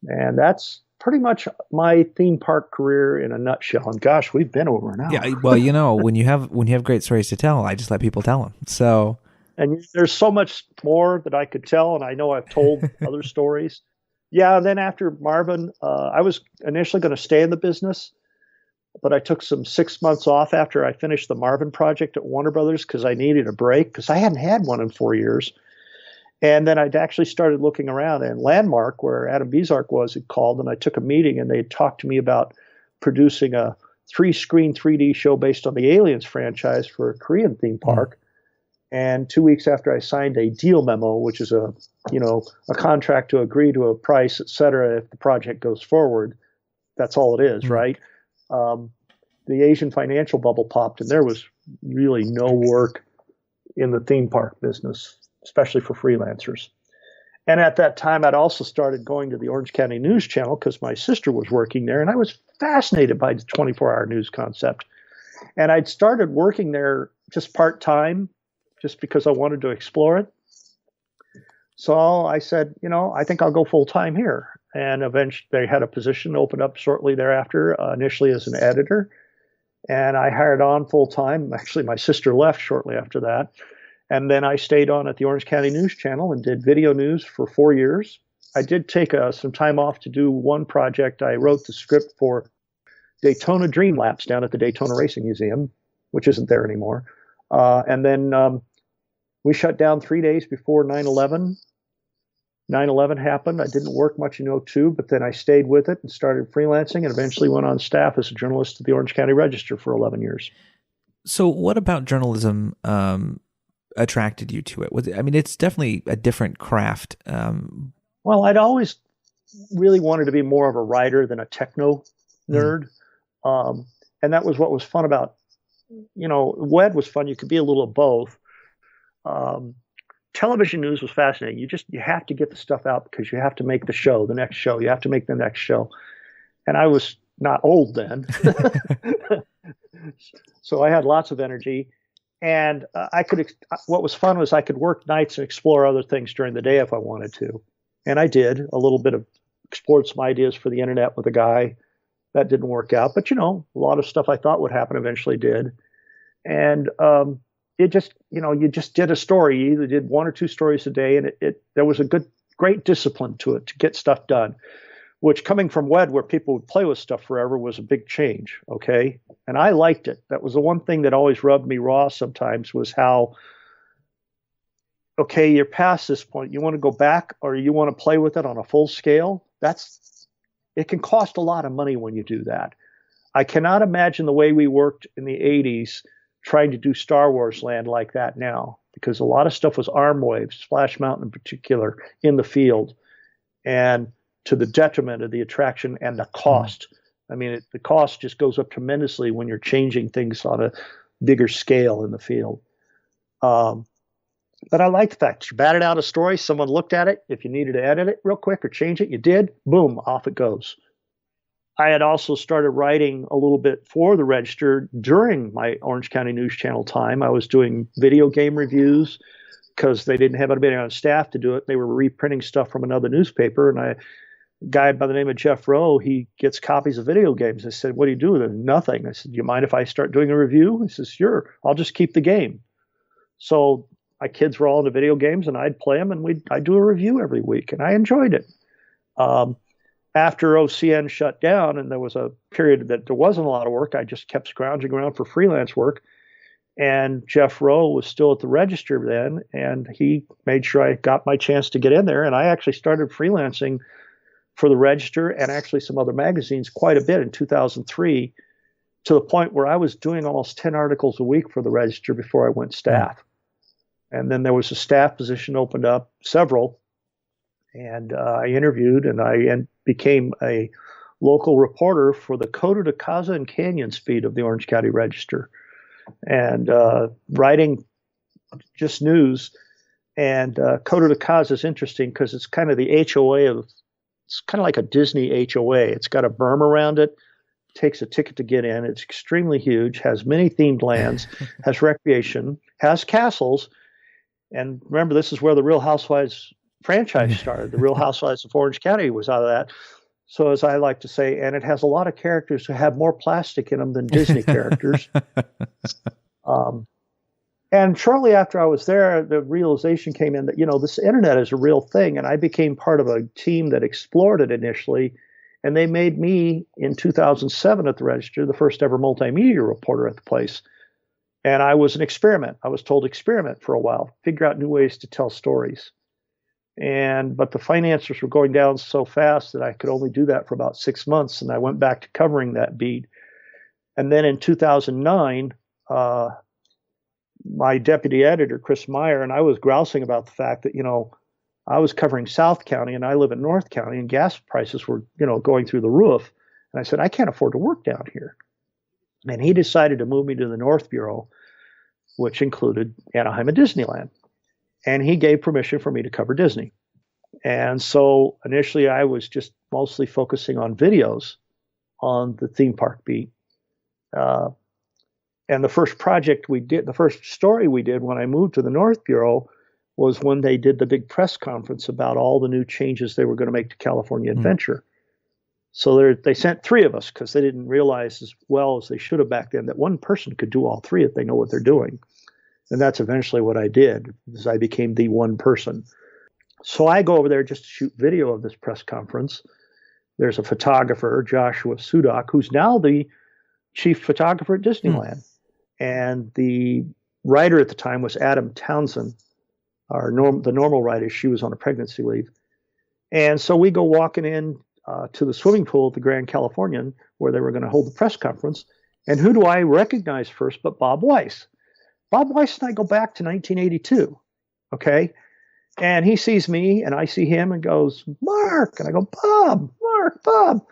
And that's pretty much my theme park career in a nutshell. And gosh, we've been over an hour. Yeah, well, when you have great stories to tell, I just let people tell them. So, and there's so much more that I could tell, and I know I've told other stories. Yeah, and then after Marvin, I was initially going to stay in the business, but I took some 6 months off after I finished the Marvin project at Warner Brothers because I needed a break because I hadn't had one in 4 years. And then I'd actually started looking around, and Landmark, where Adam Bezark was, had called, and I took a meeting, and they had talked to me about producing a 3-screen 3D show based on the Aliens franchise for a Korean theme park. And 2 weeks after I signed a deal memo, which is a contract to agree to a price, et cetera, if the project goes forward, that's all it is, right? The Asian financial bubble popped, and there was really no work in the theme park business, especially for freelancers. And at that time, I'd also started going to the Orange County News Channel because my sister was working there, and I was fascinated by the 24-hour news concept. And I'd started working there just part-time, just because I wanted to explore it. So I said, I think I'll go full-time here. And eventually they had a position open up shortly thereafter, initially as an editor. And I hired on full-time. Actually, my sister left shortly after that. And then I stayed on at the Orange County News Channel and did video news for 4 years. I did take some time off to do one project. I wrote the script for Daytona Dream Laps down at the Daytona Racing Museum, which isn't there anymore. And then we shut down 3 days before 9/11. 9/11 happened. I didn't work much in 2002, but then I stayed with it and started freelancing and eventually went on staff as a journalist at the Orange County Register for 11 years. So what about journalism attracted you to it? It's definitely a different craft. Well, I'd always really wanted to be more of a writer than a techno nerd. And that was what was fun about, WED was fun. You could be a little of both. Television news was fascinating. You have to get the stuff out because you have to make the next show. You have to make the next show. And I was not old then. So I had lots of energy. And what was fun was I could work nights and explore other things during the day if I wanted to. And I did a little bit explored some ideas for the internet with a guy. That didn't work out. But, a lot of stuff I thought would happen eventually did. And it just, you just did a story. You either did 1 or 2 stories a day. And there was a great discipline to it to get stuff done, which coming from WED where people would play with stuff forever was a big change. Okay. And I liked it. That was the one thing that always rubbed me raw sometimes was how, okay, you're past this point. You want to go back or you want to play with it on a full scale. It can cost a lot of money when you do that. I cannot imagine the way we worked in the 80s trying to do Star Wars land like that now, because a lot of stuff was arm waves, Splash Mountain in particular, in the field, and to the detriment of the attraction and the cost. The cost just goes up tremendously when you're changing things on a bigger scale in the field. But I like the fact you batted out a story, someone looked at it. If you needed to edit it real quick or change it, you did. Boom, off it goes. I had also started writing a little bit for the Register during my Orange County News Channel time. I was doing video game reviews because they didn't have anybody on staff to do it. They were reprinting stuff from another newspaper. And a guy by the name of Jeff Rowe, he gets copies of video games. I said, what do you do with it? Nothing. I said, do you mind if I start doing a review? He says, sure, I'll just keep the game. So my kids were all into video games and I'd play them and I'd do a review every week and I enjoyed it. After OCN shut down and there was a period that there wasn't a lot of work, I just kept scrounging around for freelance work. And Jeff Rowe was still at the Register then, and he made sure I got my chance to get in there. And I actually started freelancing for the Register and actually some other magazines quite a bit in 2003, to the point where I was doing almost 10 articles a week for the Register before I went staff. And then there was a staff position opened up, several, and I interviewed and I became a local reporter for the Coto de Caza and Canyon speed of the Orange County Register, and writing just news. And Coto de Caza is interesting because it's kind of the HOA it's kind of like a Disney HOA. It's got a berm around it, takes a ticket to get in. It's extremely huge, has many themed lands, has recreation, has castles. And remember, this is where the Real Housewives franchise started. The Real Housewives of Orange County was out of that. So as I like to say, and it has a lot of characters who have more plastic in them than Disney characters. And shortly after I was there, the realization came in that, this internet is a real thing. And I became part of a team that explored it initially. And they made me, in 2007 at the Register, the first ever multimedia reporter at the place. And I was an experiment. I was told experiment for a while, figure out new ways to tell stories. But the finances were going down so fast that I could only do that for about 6 months. And I went back to covering that beat. And then in 2009, my deputy editor, Chris Meyer, and I was grousing about the fact that, I was covering South County and I live in North County and gas prices were, going through the roof. And I said, I can't afford to work down here. And he decided to move me to the North Bureau, which included Anaheim and Disneyland. And he gave permission for me to cover Disney. And so initially I was just mostly focusing on videos on the theme park beat. And the first project we did, the first story we did when I moved to the North Bureau was when they did the big press conference about all the new changes they were going to make to California Adventure. So they sent 3 of us because they didn't realize as well as they should have back then that one person could do all 3 if they know what they're doing. And that's eventually what I did, is I became the one person. So I go over there just to shoot video of this press conference. There's a photographer, Joshua Sudak, who's now the chief photographer at Disneyland. And the writer at the time was Adam Townsend, the normal writer. She was on a pregnancy leave. And so we go walking in to the swimming pool at the Grand Californian where they were going to hold the press conference. And who do I recognize first but Bob Weiss? Bob Weiss and I go back to 1982, okay? And he sees me and I see him and goes, Mark. And I go, Bob, Mark, Bob.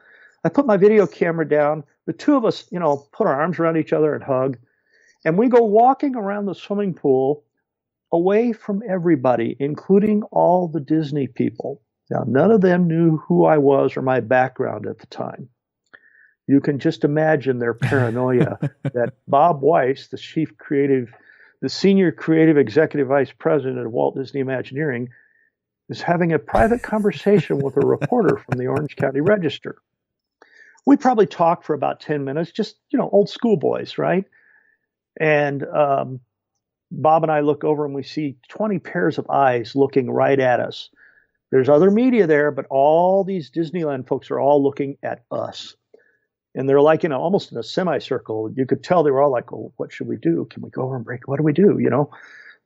I put my video camera down. The two of us, put our arms around each other and hug. And we go walking around the swimming pool away from everybody, including all the Disney people. Now, none of them knew who I was or my background at the time. You can just imagine their paranoia that Bob Weiss, the senior creative executive vice president of Walt Disney Imagineering, is having a private conversation with a reporter from the Orange County Register. We probably talked for about 10 minutes, just, old schoolboys, right? And Bob and I look over and we see 20 pairs of eyes looking right at us. There's other media there, but all these Disneyland folks are all looking at us. And they're like, almost in a semicircle. You could tell they were all like, oh, what should we do? Can we go over and break? What do we do?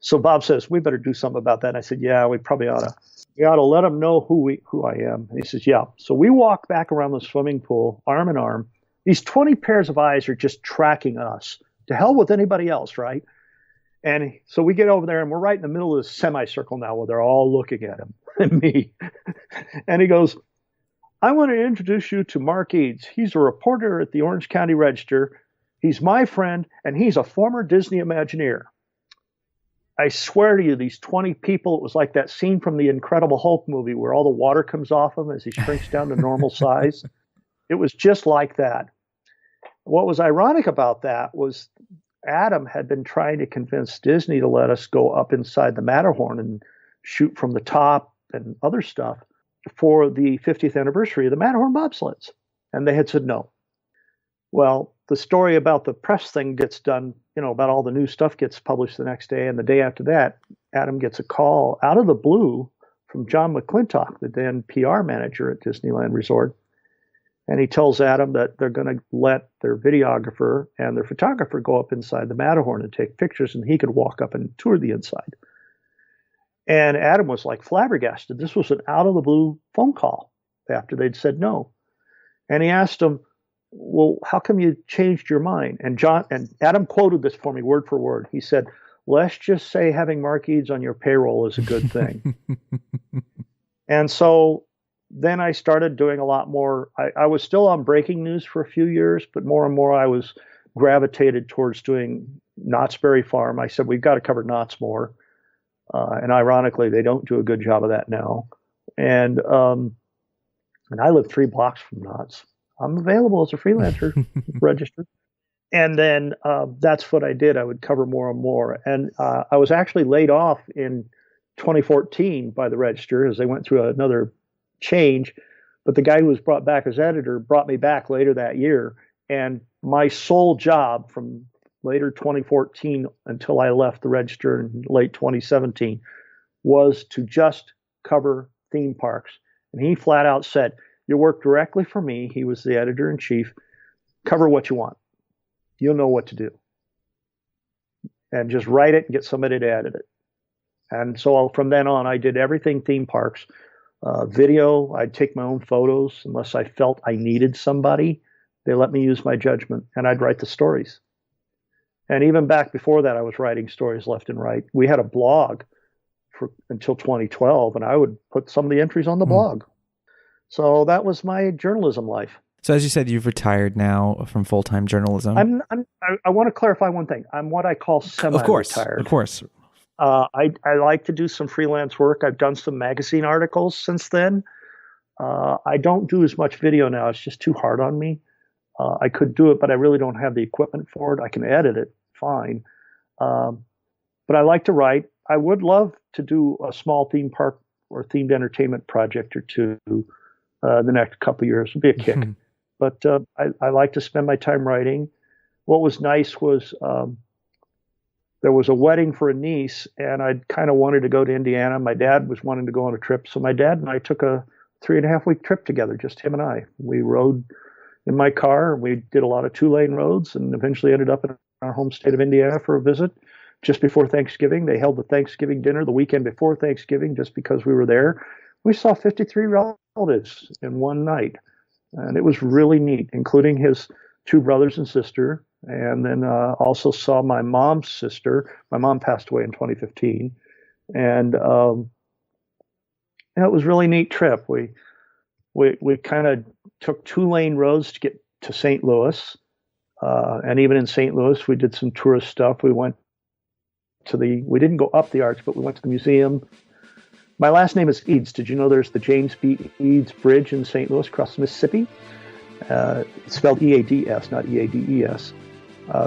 So Bob says, we better do something about that. And I said, yeah, we probably ought to let them know who I am. And he says, yeah. So we walk back around the swimming pool, arm in arm. These 20 pairs of eyes are just tracking us. To hell with anybody else, right? And so we get over there and we're right in the middle of this semicircle now where they're all looking at him and me. And he goes, I want to introduce you to Mark Eades. He's a reporter at the Orange County Register. He's my friend, and he's a former Disney Imagineer. I swear to you, these 20 people, it was like that scene from the Incredible Hulk movie where all the water comes off him as he shrinks down to normal size. It was just like that. What was ironic about that was Adam had been trying to convince Disney to let us go up inside the Matterhorn and shoot from the top and other stuff for the 50th anniversary of the Matterhorn bobsleds. And they had said no. Well, the story about the press thing gets done, about all the new stuff gets published the next day. And the day after that, Adam gets a call out of the blue from John McClintock, the then PR manager at Disneyland Resort. And he tells Adam that they're going to let their videographer and their photographer go up inside the Matterhorn and take pictures, and he could walk up and tour the inside. And Adam was like flabbergasted. This was an out-of-the-blue phone call after they'd said no. And he asked him, well, how come you changed your mind? And Adam quoted this for me word for word. He said, let's just say having Mark Eades on your payroll is a good thing. And so then I started doing a lot more. I was still on breaking news for a few years, but more and more I was gravitated towards doing Knott's Berry Farm. I said, we've got to cover Knott's more. And ironically, they don't do a good job of that now. And I live 3 blocks from Knott's. I'm available as a freelancer, registered. And then that's what I did. I would cover more and more. And I was actually laid off in 2014 by the Register as they went through another change. But the guy who was brought back as editor brought me back later that year. And my sole job from later 2014 until I left the Register in late 2017 was to just cover theme parks. And he flat out said, you work directly for me. He was the editor-in-chief. Cover what you want. You'll know what to do. And just write it and get somebody to edit it. And so from then on, I did everything theme parks. Video, I'd take my own photos unless I felt I needed somebody. They let me use my judgment, and I'd write the stories. And even back before that, I was writing stories left and right. We had a blog until 2012, and I would put some of the entries on the blog. So that was my journalism life. So as you said, you've retired now from full-time journalism. I want to clarify one thing. I'm what I call semi-retired. Of course. I like to do some freelance work. I've done some magazine articles since then. I don't do as much video now. It's just too hard on me. I could do it, but I really don't have the equipment for it. I can edit it fine. But I like to write. I would love to do a small theme park or themed entertainment project or two the next couple of years. Would be a kick. But I like to spend my time writing. What was nice was there was a wedding for a niece, and I kind of wanted to go to Indiana. My dad was wanting to go on a trip, so my dad and I took a 3.5-week trip together, just him and I. We rode in my car. We did a lot of 2-lane roads, and eventually ended up in our home state of Indiana for a visit just before Thanksgiving. They held the Thanksgiving dinner the weekend before Thanksgiving just because we were there. We saw 53 relatives in one night, and it was really neat, including his 2 brothers and sister, and then also saw my mom's sister. My mom passed away in 2015, and it was a really neat trip. We kind of took 2-lane roads to get to St. Louis, and even in St. Louis, we did some tourist stuff. We didn't go up the arch, but we went to the museum. My last name is Eades. Did you know there's the James B. Eades Bridge in St. Louis across the Mississippi? It's spelled E-A-D-S, not E-A-D-E-S.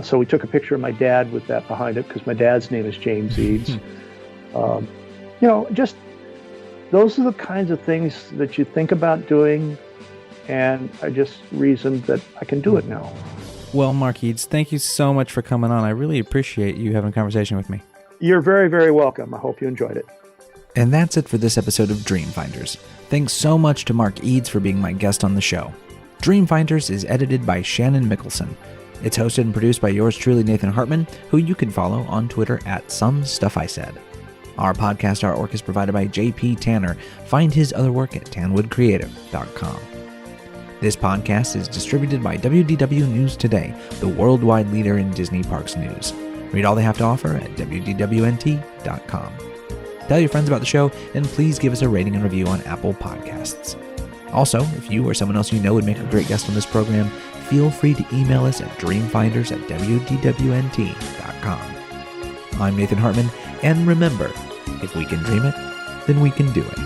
So we took a picture of my dad with that behind it because my dad's name is James Eades. Just those are the kinds of things that you think about doing, and I just reasoned that I can do it now. Well, Mark Eades, thank you so much for coming on. I really appreciate you having a conversation with me. You're very, very welcome. I hope you enjoyed it. And that's it for this episode of Dreamfinders. Thanks so much to Mark Eades for being my guest on the show. Dreamfinders is edited by Shannen Michaelsen. It's hosted and produced by yours truly, Nathan Hartman, who you can follow on Twitter at SomeStuffISaid. Our podcast artwork is provided by JP Tanner. Find his other work at tanwoodcreative.com. This podcast is distributed by WDW News Today, the worldwide leader in Disney Parks news. Read all they have to offer at WDWNT.com. Tell your friends about the show, and please give us a rating and review on Apple Podcasts. Also, if you or someone else you know would make a great guest on this program, feel free to email us at dreamfinders@WDWNT.com. I'm Nathan Hartman, and remember, if we can dream it, then we can do it.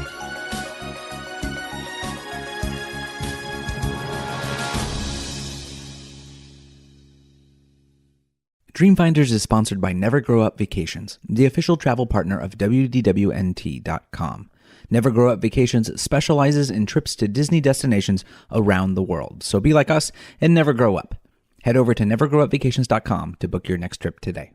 Dreamfinders is sponsored by Never Grow Up Vacations, the official travel partner of WDWNT.com. Never Grow Up Vacations specializes in trips to Disney destinations around the world, so be like us and never grow up. Head over to nevergrowupvacations.com to book your next trip today.